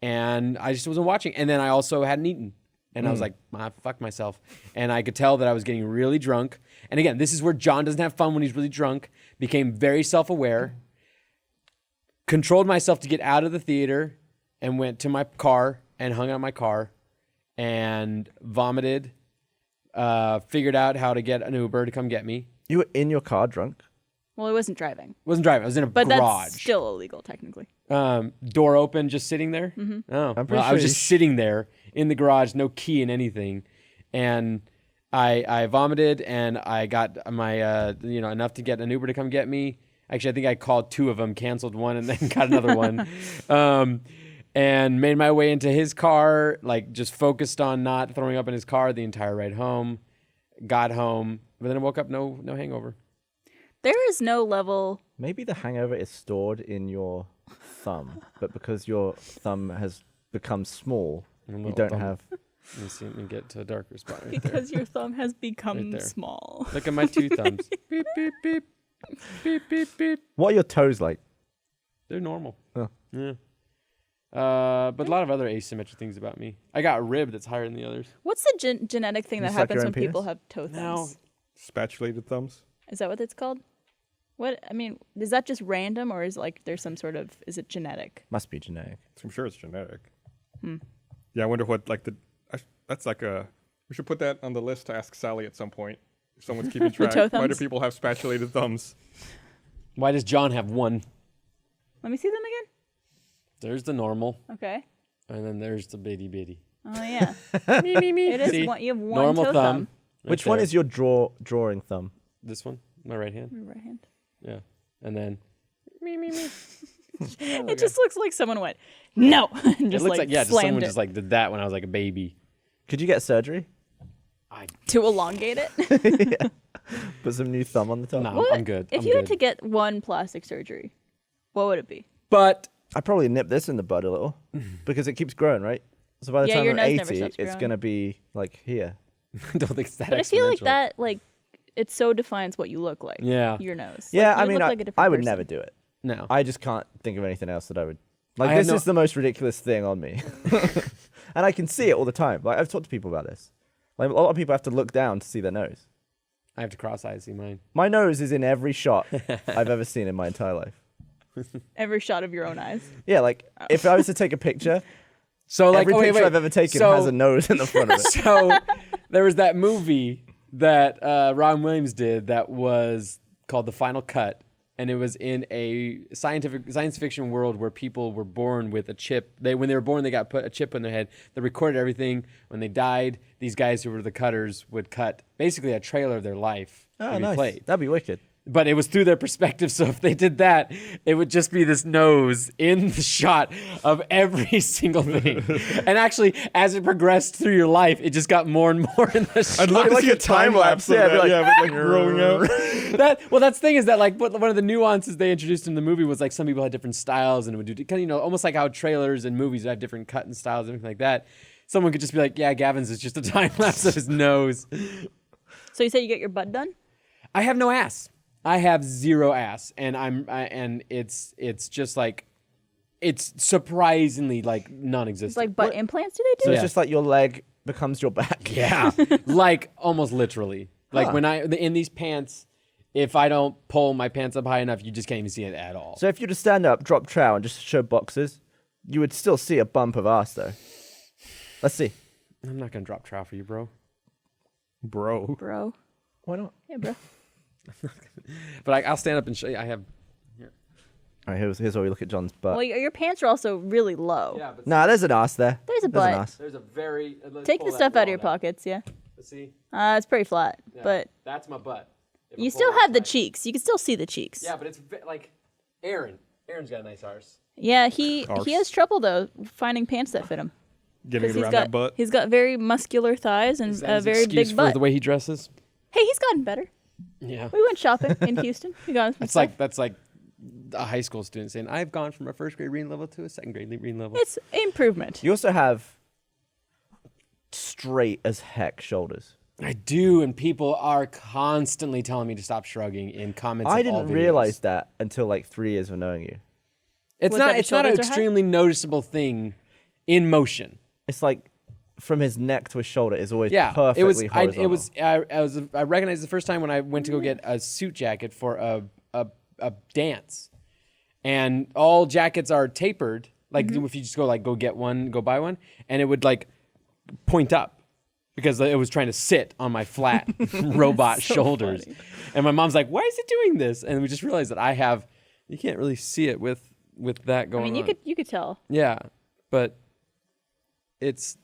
and I just wasn't watching, and then I also hadn't eaten. And I was like, fuck myself. And I could tell that I was getting really drunk. And again, this is where John doesn't have fun when he's really drunk. Became very self-aware. Controlled myself to get out of the theater and went to my car and hung out in my car and vomited. Figured out how to get an Uber to come get me. You were in your car drunk. Well, he wasn't driving, Wasn't driving. I was in a but garage. that's still illegal technically. Door open, just sitting there. Oh, I'm pretty well, I was sure just sitting there in the garage, no key in anything, and I vomited, and I got my enough to get an Uber to come get me. Actually, I think I called 2 of them, canceled one, and then got another one, and made my way into his car, like just focused on not throwing up in his car the entire ride home. Got home, but then I woke up no hangover. There is no level. Maybe the hangover is stored in your thumb, but because your thumb has become small, you little don't thumb. have. Let me see. Let me get to a darker spot right there. Because your thumb has become Right there. small. Look at my 2 thumbs. Beep beep beep beep beep beep. What are your toes like? They're normal. Oh. Yeah. But a lot of other asymmetric things about me. I got a rib that's higher than the others. What's the genetic thing You that suck your happens own when people penis? have toe No. thumbs? Spatulated thumbs. Is that what it's called? What I mean, is that just random or is like there's some sort of is it genetic? Must be genetic. I'm sure it's genetic. Yeah, I wonder what that's like a. We should put that on the list to ask Sally at some point. If someone's keeping track, toe why do thumbs? people have spatulated thumbs? Why does John have one? Let me see them again. There's the normal, Okay. and then there's the bitty bitty. Oh yeah. Me, me, me. It is See? one. You have one Normal toe thumb. right Which one there. is your drawing thumb? This one? My right hand? Your right hand. Yeah. And then It just looks like someone went no. And it just looks like just slammed someone it just like did that when I was like a baby. Could you get surgery? to elongate it. Put some new thumb on the top? No, What? I'm good. If I'm you good. had to get one plastic surgery, what would it be? But I'd probably nip this in the bud a little because it keeps growing, right? So by the Yeah, time your I'm nose never 80, stops it's growing. going to be like here. I don't think it's that But I feel like exponential. that, like, it so defines what you look like. Yeah. Your nose. Yeah, Like, you I mean, look I, like a different I would person. never do it. No. I just can't think of anything else that I would. Like, I had this no- is the most ridiculous thing on me. And I can see it all the time. Like, I've talked to people about this. Like, a lot of people have to look down to see their nose. I have to cross-eyed to see mine. My nose is in every shot I've ever seen in my entire life. Every shot of your own eyes. Yeah, like, if I was to take a picture, So like every wait, picture wait. I've ever taken So- has a nose in the front of it. So there was that movie that Ron Williams did that was called The Final Cut, and it was in a science fiction world where people were born with a chip. When they were born, they got put a chip in their head. They recorded everything. When they died, these guys who were the cutters would cut basically a trailer of their life Oh, to be nice. played. That'd be wicked. But it was through their perspective, so if they did that, it would just be this nose in the shot of every single thing. And actually, as it progressed through your life, it just got more and more in the shot. I'd love to Like see a a time time lapse lapse, of yeah, that. be like, Yeah, but like growing out. That's the thing is that like one of the nuances they introduced in the movie was like some people had different styles and it would do kind of, you know, almost like how trailers and movies have different cut and styles and everything like that. Someone could just be like, yeah, Gavin's is just a time lapse of his nose. So you said you get your butt done? I have no ass. I have zero ass, and and it's just like it's surprisingly like non-existent. It's like butt implants, do they So do? it's Yeah. just like your leg becomes your back. yeah, like almost literally. Like Huh. when in these pants, if I don't pull my pants up high enough, you just can't even see it at all. So if you were to stand up, drop trow, and just show boxes, you would still see a bump of ass, though. Let's see. I'm not gonna drop trout for you, bro. Bro. Bro. Why not? Yeah, bro. But I'll stand up and show you. I have. All right, here's where we look at John's butt. Well, your pants are also really low. Yeah, but Nah, there's an ass there. There's a There's butt. an ass. there's a very. let's Take pull the that stuff out of your wall down. pockets, yeah. Let's see. It's pretty flat, Yeah, but that's my butt. If I you pull still that have the side- cheeks. You can still see the cheeks. Yeah, but it's like Aaron. Aaron's got a nice arse. Yeah, he Arse. has trouble though finding pants that fit him. Getting it He's around got that butt. he's got very muscular thighs and Is that a his very excuse big for butt. the way he dresses? Hey, he's gotten better. Yeah. We went shopping in Houston. We got him some That's stuff. like a high school student saying, "I've gone from a first grade reading level to a second grade reading level." It's improvement. You also have straight as heck shoulders. I do, and people are constantly telling me to stop shrugging in comments. I of all didn't videos. realize that until like 3 years of knowing you. It's Was not. that It's not an shoulders are high? extremely noticeable thing in motion. It's like from his neck to his shoulder is always Yeah, perfectly it was. horizontal. I recognized the first time when I went to go get a suit jacket for a dance, and all jackets are tapered. Like if you just go get one, go buy one, and it would like point up because it was trying to sit on my flat robot So shoulders. funny. And my mom's like, "Why is it doing this?" And we just realized that I have. You can't really see it with that I going mean, on. you could tell. Yeah, but it's.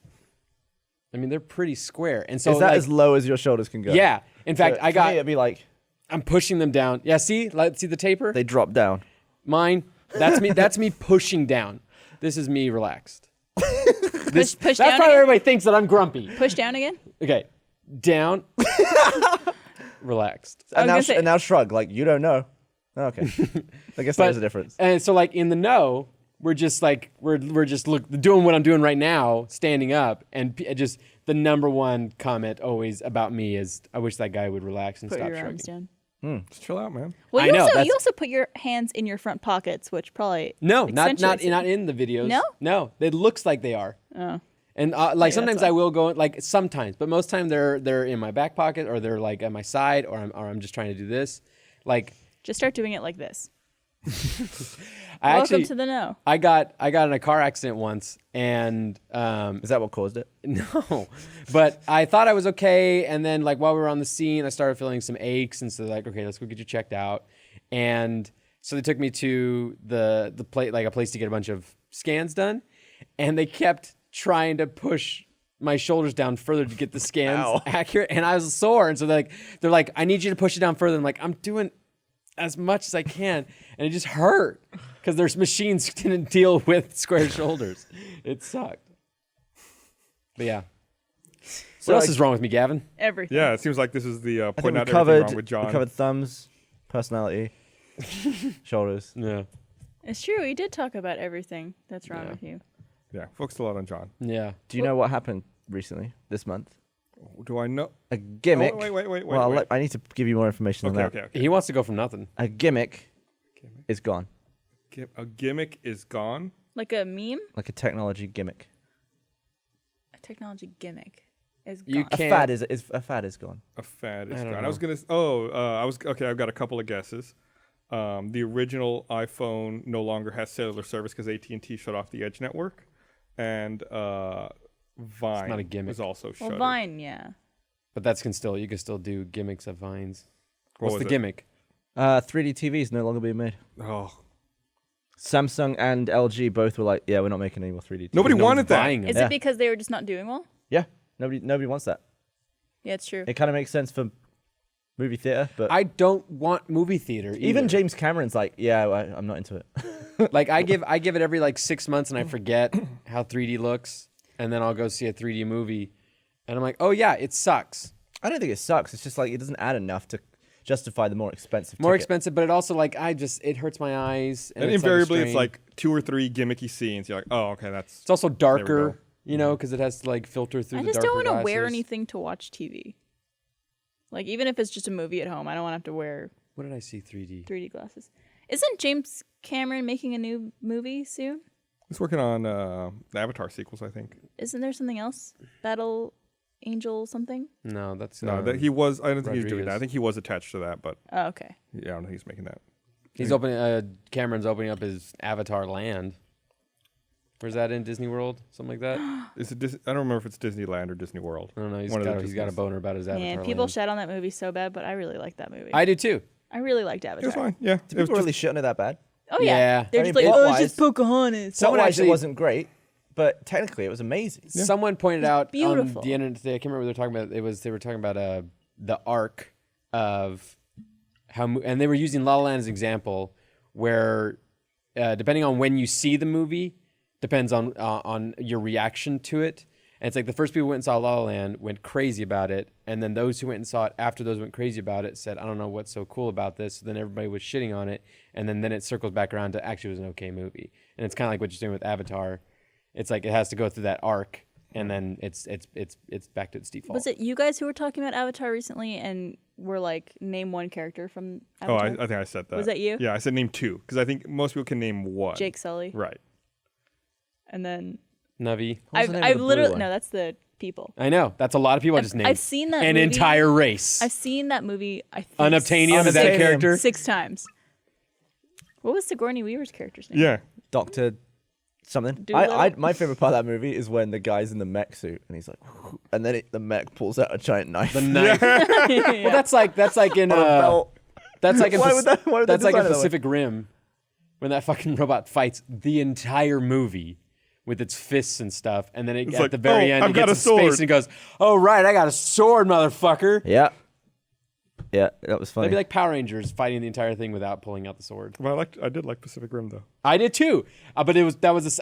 I mean, they're pretty square, and so is that like, as low as your shoulders can go? yeah. In fact, So I for me, got. it'd be like I'm pushing them down. Yeah, see, see the taper. they drop down. Mine. That's me. That's me pushing down. This is me relaxed. Push That's down probably again. everybody thinks that I'm grumpy. Push down again. Okay, down. Relaxed. I was And now, gonna say- and now shrug like you don't know. Oh, okay, I guess there's a difference. And so, like in the no, we're just like we're just doing what I'm doing right now, standing up, and just the number one comment always about me is, "I wish that guy would relax and Put stop your shrugging." arms down. Just chill out, man. Well, I you know, also that's- you also put your hands in your front pockets, which probably No, not accentuates it. in the videos. No? No, it looks like they are. Oh. And like that's sometimes why. I will go like sometimes, but most time they're in my back pocket or they're like at my side or I'm just trying to do this. Like Just start doing it like this. I Welcome actually to the no. I got in a car accident once and Is that what caused it? no, but I thought I was okay. And then like while we were on the scene, I started feeling some aches and so like, okay, let's go get you checked out. And So they took me to the place, like a place to get a bunch of scans done, and they kept trying to push my shoulders down further to get the scans accurate, and I was sore. And so they're like, I need you to push it down further. I'm like, I'm doing as much as I can, and it just hurt because their machines didn't deal with square shoulders. It sucked. But yeah. So What else is wrong with me, Gavin? Everything. Yeah, it seems like this is the I think point we out covered, everything wrong with John. we covered thumbs, personality, shoulders. Yeah. It's true. We did talk about everything that's wrong Yeah. with you. Yeah, focused a lot on John. Yeah. Do you know what happened recently this month? Do I know? A gimmick. Oh, wait. Well, wait. I need to give you more information Okay, on that. okay. He wants to go from nothing. A gimmick is gone, A gimmick is gone. Like a meme, like a technology gimmick. a technology gimmick is You gone. can't- A fad is gone. A fad is I don't gone. know. I was gonna. Oh, I was okay. I've got a couple of guesses. The original iPhone no longer has cellular service because AT&T shut off the Edge network, and Vine not a gimmick. was also Well, shut. Vine, yeah. But you can still do gimmicks of Vines. What What's was the it? gimmick? 3D TVs no longer being made. Oh, Samsung and LG both were like, yeah, we're not making any more 3D TVs. nobody No one's wanted that. buying them. Is Yeah. it because they were just not doing well? Yeah, nobody wants that. Yeah, it's true. It kind of makes sense for movie theater, but I don't want movie theater. even either. James Cameron's like, yeah, I'm not into it. Like I give it every like 6 months and I forget how 3D looks, and then I'll go see a 3D movie, and I'm like, oh yeah, it sucks. I don't think it sucks. It's just like it doesn't add enough to justify the more expensive. More ticket. expensive, but it also like it hurts my eyes. And it's invariably, like a it's strain. like 2 or 3 gimmicky scenes. You're like, oh, okay, that's. It's also go. darker, because it has to like filter through I the just darker don't want to wear glasses. anything to watch TV. Like, even if it's just a movie at home, I don't want to have to wear What did I see 3D? 3D glasses. Isn't James Cameron making a new movie soon? He's working on the Avatar sequels, I think. Isn't there something else? Battle Angel something? No, that's No, that he was. I don't think he's doing that. I Rodriguez. think he was attached to that, but Oh, okay. yeah, I don't think he's making that. He's opening. Cameron's opening up his Avatar Land. Where's that in Disney World? Something like that. Is it? I don't remember if it's Disneyland or Disney World. I don't know. One of the He's got a Disneys. boner about his Avatar Man, people Land. shat on that movie so bad, but I really liked that movie. I do too. I really liked It was Avatar. fine. Yeah, Did people really shit on it that bad? Oh, yeah. Yeah. They're I just mean, like, oh, it's plot-wise- just Pocahontas. Someone Plot-wise, actually- it wasn't great, but technically it was amazing. Yeah. Someone pointed out beautiful. on the internet today. I can't remember what they were talking about. They were talking about the arc of how, and they were using La La Land as an example, where depending on when you see the movie, depends on your reaction to it. And it's like the first people who went and saw La La Land went crazy about it, and then those who went and saw it after those went crazy about it said, I don't know what's so cool about this. So then everybody was shitting on it, and then it circles back around to actually it was an okay movie. And it's kind of like what you're doing with Avatar. It's like it has to go through that arc, and then it's back to its default. Was it you guys who were talking about Avatar recently and were like, name one character from Oh, Avatar? I think I said that. Was that you? Yeah, I said name 2 because I think most people can name 1. Jake Sully. Right. And then Navi? What's the name of I've the blue literally one? no, that's the people. I know that's a lot of people. I just named. I've seen that an movie. entire race. I've seen that movie. I think Unobtainium is that Unobtainium. character? 6 times. What was Sigourney Weaver's character's name? Yeah. Doctor something. Doolittle? My favorite part of that movie is when the guy's in the mech suit and he's like, and then the mech pulls out a giant knife. The knife. Well, that's like in On a belt. that's like in Why would they that's like in design it that way? Pacific Rim when that fucking robot fights the entire movie with its fists and stuff, and then at like, the very "Oh, end I've it got gets a in space sword." and it goes, "Oh right, I got a sword, motherfucker." Yeah. Yeah, that was funny. That'd be like Power Rangers fighting the entire thing without pulling out the sword. Well, I did like Pacific Rim though. I did too, but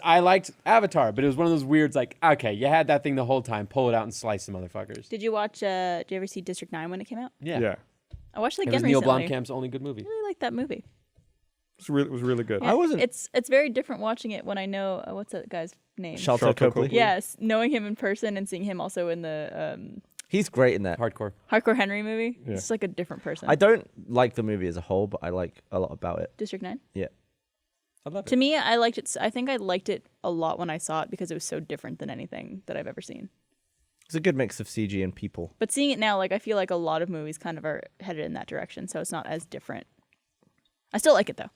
I liked Avatar, but it was one of those weirds like, okay, you had that thing the whole time, pull it out and slice the motherfuckers. Did you watch? Did you ever see District 9 when it came out? Yeah. I watched it It again was Neil recently. Blomkamp's only good movie. I really liked that movie. It was really good. Yeah, I wasn't- It's very different watching it when I know what's that guy's name? Sharlto Sharlto Copley. Copley. Yes, knowing him in person and seeing him also in the He's great in that. Hardcore. Hardcore Henry movie. Yeah. It's like a different person. I don't like the movie as a whole, but I like a lot about it. District 9. Yeah. I love it. To me, I liked it. I think I liked it a lot when I saw it because it was so different than anything that I've ever seen. It's a good mix of CG and people. But seeing it now, like I feel like a lot of movies kind of are headed in that direction, so it's not as different. I still like it though.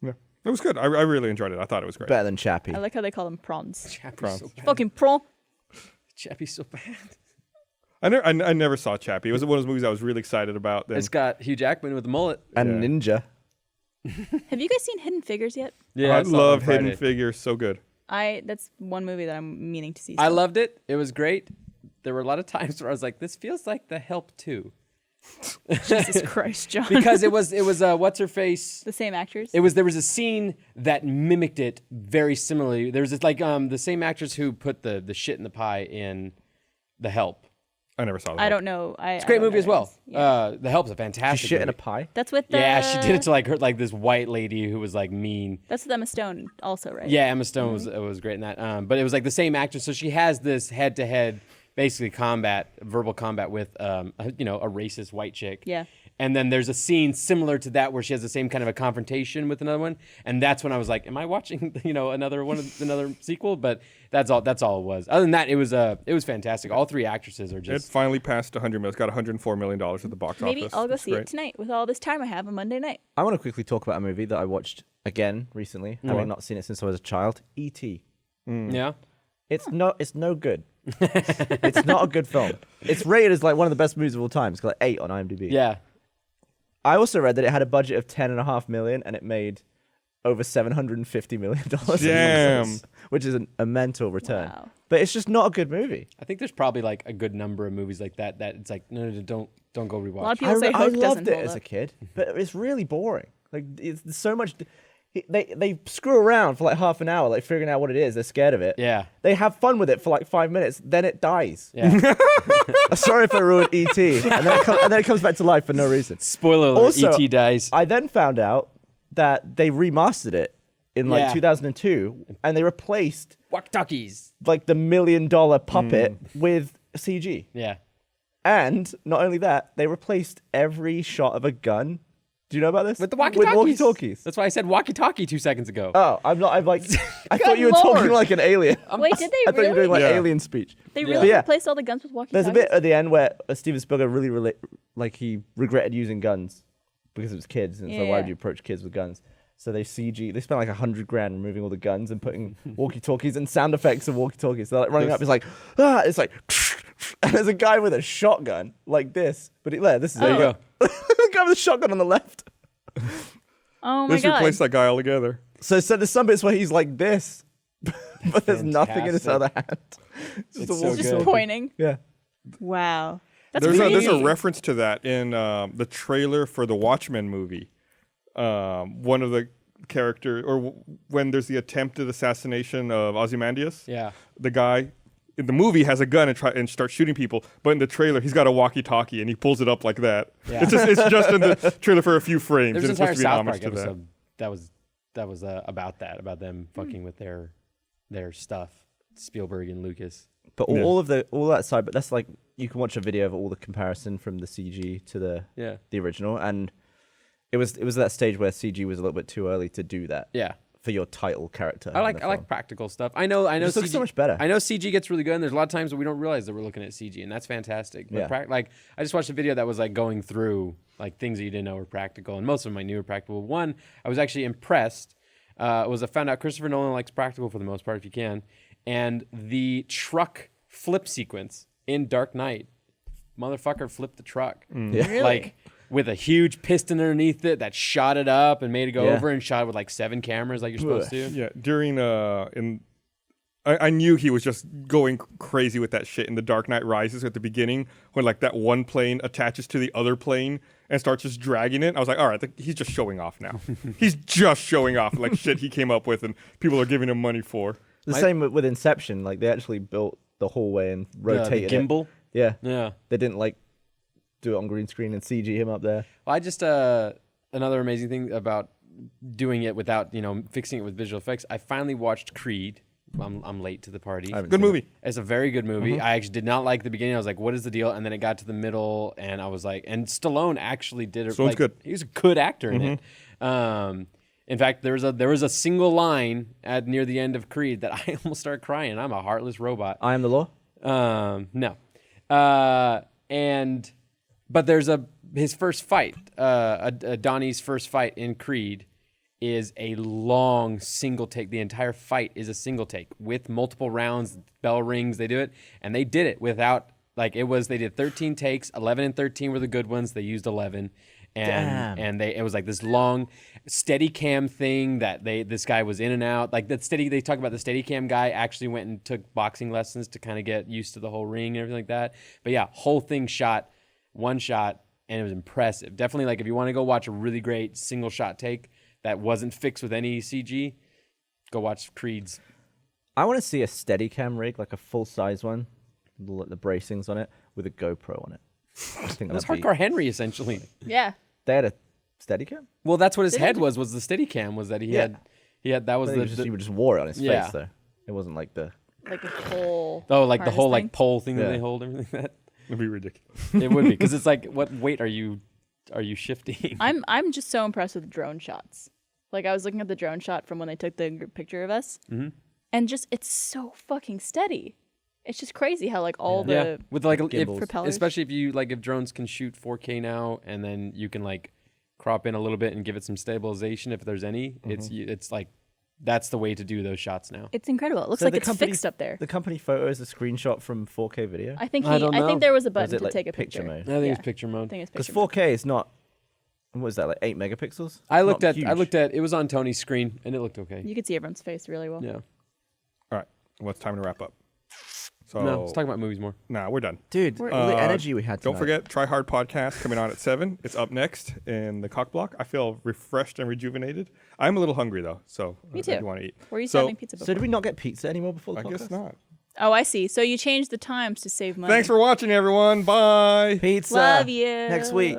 Yeah. It was good. I really enjoyed it. I thought it was great. Better than Chappie. I like how they call them prawns. Chappie's Prawns. so bad. Fucking prawn. Chappie's so bad. I never saw Chappie. It was one of those movies I was really excited about. Then It's got Hugh Jackman with the mullet. and Yeah. Ninja. Have you guys seen Hidden Figures yet? Yeah, I saw it on love Friday. Hidden Figures. So good. That's one movie that I'm meaning to see. I still. loved it. It was great. There were a lot of times where I was like, "This feels like The Help too," Jesus Christ, John. because it was what's her face. the same actors. There was a scene that mimicked it very similarly. There was this, like the same actress who put the shit in the pie in The Help. I never saw that. I don't know. It's a great movie as well. The Help's a fantastic. Shit in a movie. pie. That's with the. Yeah, she did it to like this white lady who was like mean. That's with Emma Stone, also, right? Yeah, Emma Stone was great in that. But it was like the same actress, so she has this head-to-head, basically verbal combat with a racist white chick. Yeah. And then there's a scene similar to that where she has the same kind of a confrontation with another one, and that's when I was like, "Am I watching another sequel?" But that's all it was. Other than that, it was fantastic. All three actresses are It just. finally passed 100 million. It's got 104 million dollars at the box Maybe office. I'll go It's see great. it tonight with all this time I have on Monday night. I want to quickly talk about a movie that I watched again recently, having not seen it since I was a child. E.T. Yeah. It's no good. It's not a good film. It's rated as like one of the best movies of all time. It's got like 8 on IMDb. Yeah. I also read that it had a budget of $10.5 million and it made over $750 million. Damn. Which is a mental return. Wow. But it's just not a good movie. I think there's probably like a good number of movies like that it's like no, don't go rewatch. A lot of people say I Hook doesn't loved it hold as up. a kid, but it's really boring. Like it's so much. They screw around for like half an hour, like figuring out what it is. They're scared of it. Yeah. They have fun with it for like 5 minutes, then it dies. Yeah. Sorry if I ruined E.T. and then it comes back to life for no reason. Spoiler alert, Also, E.T. dies. I then found out that they remastered it in like Yeah. 2002, and they replaced Walkie-talkies. like the $1 million puppet with CG. Yeah. And not only that, they replaced every shot of a gun. Do you know about this? With the walkie-talkies. With walkie-talkies. That's why I said walkie-talkie 2 seconds ago. Oh, I'm like, I thought you were Lord. talking like an alien. Wait, did they I thought you were really? doing like Yeah. alien speech. They Yeah. really Yeah. replaced all the guns with walkie-talkies? There's a bit at the end where Steven Spielberg really he regretted using guns because it was kids, and so why Yeah. would you approach kids with guns? So they spent like $100,000 removing all the guns and putting walkie-talkies and sound effects of walkie-talkies. So they're like running up, it's like it's like, and there's a guy with a shotgun like this, but this is There you go. the guy with a shotgun on the left. Oh my Just god. replace that guy altogether. So there's some bits where he's like this, but there's nothing in his other hand. It's just It's a so walkie-talkie. Just pointing. Yeah. Wow. That's There's crazy. a reference to that in the trailer for the Watchmen movie. One of the character, when there's the attempted assassination of Ozymandias, Yeah. the guy in the movie has a gun and starts shooting people, but in the trailer he's got a walkie-talkie and he pulls it up like that. Yeah. It's just in the trailer for a few frames. There's an and it's entire supposed to be an South homage Park to that. episode that was about them fucking with their stuff. Spielberg and Lucas. But Yeah. all that side, but that's like you can watch a video of all the comparison from the CG to the original, and it was that stage where CG was a little bit too early to do that Yeah. for your title character. I in like the I like film. practical stuff. I know just looks so much better. I know CG gets really good, and there's a lot of times that we don't realize that we're looking at CG, and that's fantastic. But Yeah. like I just watched a video that was like going through like things that you didn't know were practical, and most of them I knew were practical. One, I was actually impressed. Was I found out Christopher Nolan likes practical for the most part, if you can, and the truck flip sequence in Dark Knight, motherfucker flipped the truck. Yeah. Really? Like with a huge piston underneath it that shot it up and made it go Yeah. over and shot it with like 7 cameras like you're supposed to. Yeah, during I knew he was just going crazy with that shit in The Dark Knight Rises at the beginning when like that one plane attaches to the other plane and starts just dragging it. I was like, all right, he's just showing off now. He's just showing off like shit he came up with and people are giving him money for. The same with Inception. Like they actually built the hallway and The rotated it. gimbal. Yeah, Yeah. they didn't like do it on green screen and CG him up there. Well, I just another amazing thing about doing it without fixing it with visual effects. I finally watched Creed. I'm late to the party. I haven't Good seen it. movie. It's a very good movie. I actually did not like the beginning. I was like, "What is the deal?" And then it got to the middle, and I was like, and Stallone actually did it. Stallone's good. He was a good actor in it. In fact, there was a single line near the end of Creed that I almost started crying. I'm a heartless robot. I Am the Law. No. But there's his first fight, Donnie's first fight in Creed is a long single take. The entire fight is a single take with multiple rounds, bell rings, they do it. And they did it without, they did 13 takes, 11 and 13 were the good ones. They used 11. and it was like this long steady cam thing that this guy was in and out. Like that steady, they talk about the steady cam guy actually went and took boxing lessons to kind of get used to the whole ring and everything like that. But yeah, whole thing shot one shot, and it was impressive. Definitely, like if you want to go watch a really great single shot take that wasn't fixed with any CG, go watch Creed's. I want to see a Steadicam rig, like a full-size one, the bracings on it, with a GoPro on it. I think That was that'd be- Hardcore Henry essentially. Yeah. They had a Steadicam? Well, that's what his Did head he? was the Steadicam, was that he Yeah. had that was I the, think it was just, he just wore it on his Yeah. face, though. It wasn't like the... Like a whole. oh, like the harness whole thing. like pole thing that Yeah. they hold, everything like that. It'd be ridiculous. It would be, because it's like, what weight are you shifting? I'm just so impressed with drone shots. Like I was looking at the drone shot from when they took the picture of us, and just it's so fucking steady. It's just crazy how like all Yeah, the with like if, gimbals. Propellers. especially if drones can shoot 4K now, and then you can like crop in a little bit and give it some stabilization if there's any. It's like that's the way to do those shots now. it's incredible. It looks So like the it's company- fixed up there. The company photo is a screenshot from 4K video? I think I don't know. think there was a Or is button it to like take a picture picture. mode? I think Yeah. it's picture I mode. think it's Because picture mode. 4K is not... What is that, like 8 megapixels? I It's looked not at huge. it was on Tony's screen and it looked okay. You could see everyone's face really well. Yeah. All right. Well, it's time to wrap up. So No, let's talk about movies more. nah, we're done. Dude, all the energy we had tonight. Don't forget, Try Hard Podcast coming on at 7. It's up next in the Cock Block. I feel refreshed and rejuvenated. I'm a little hungry, though, so Me if too. you want to eat. We're used So- to having pizza before. So did we not get pizza anymore before the I podcast? guess not. Oh, I see. So you changed the times to save money. Thanks for watching, everyone. Bye. Pizza. Love you. Next week.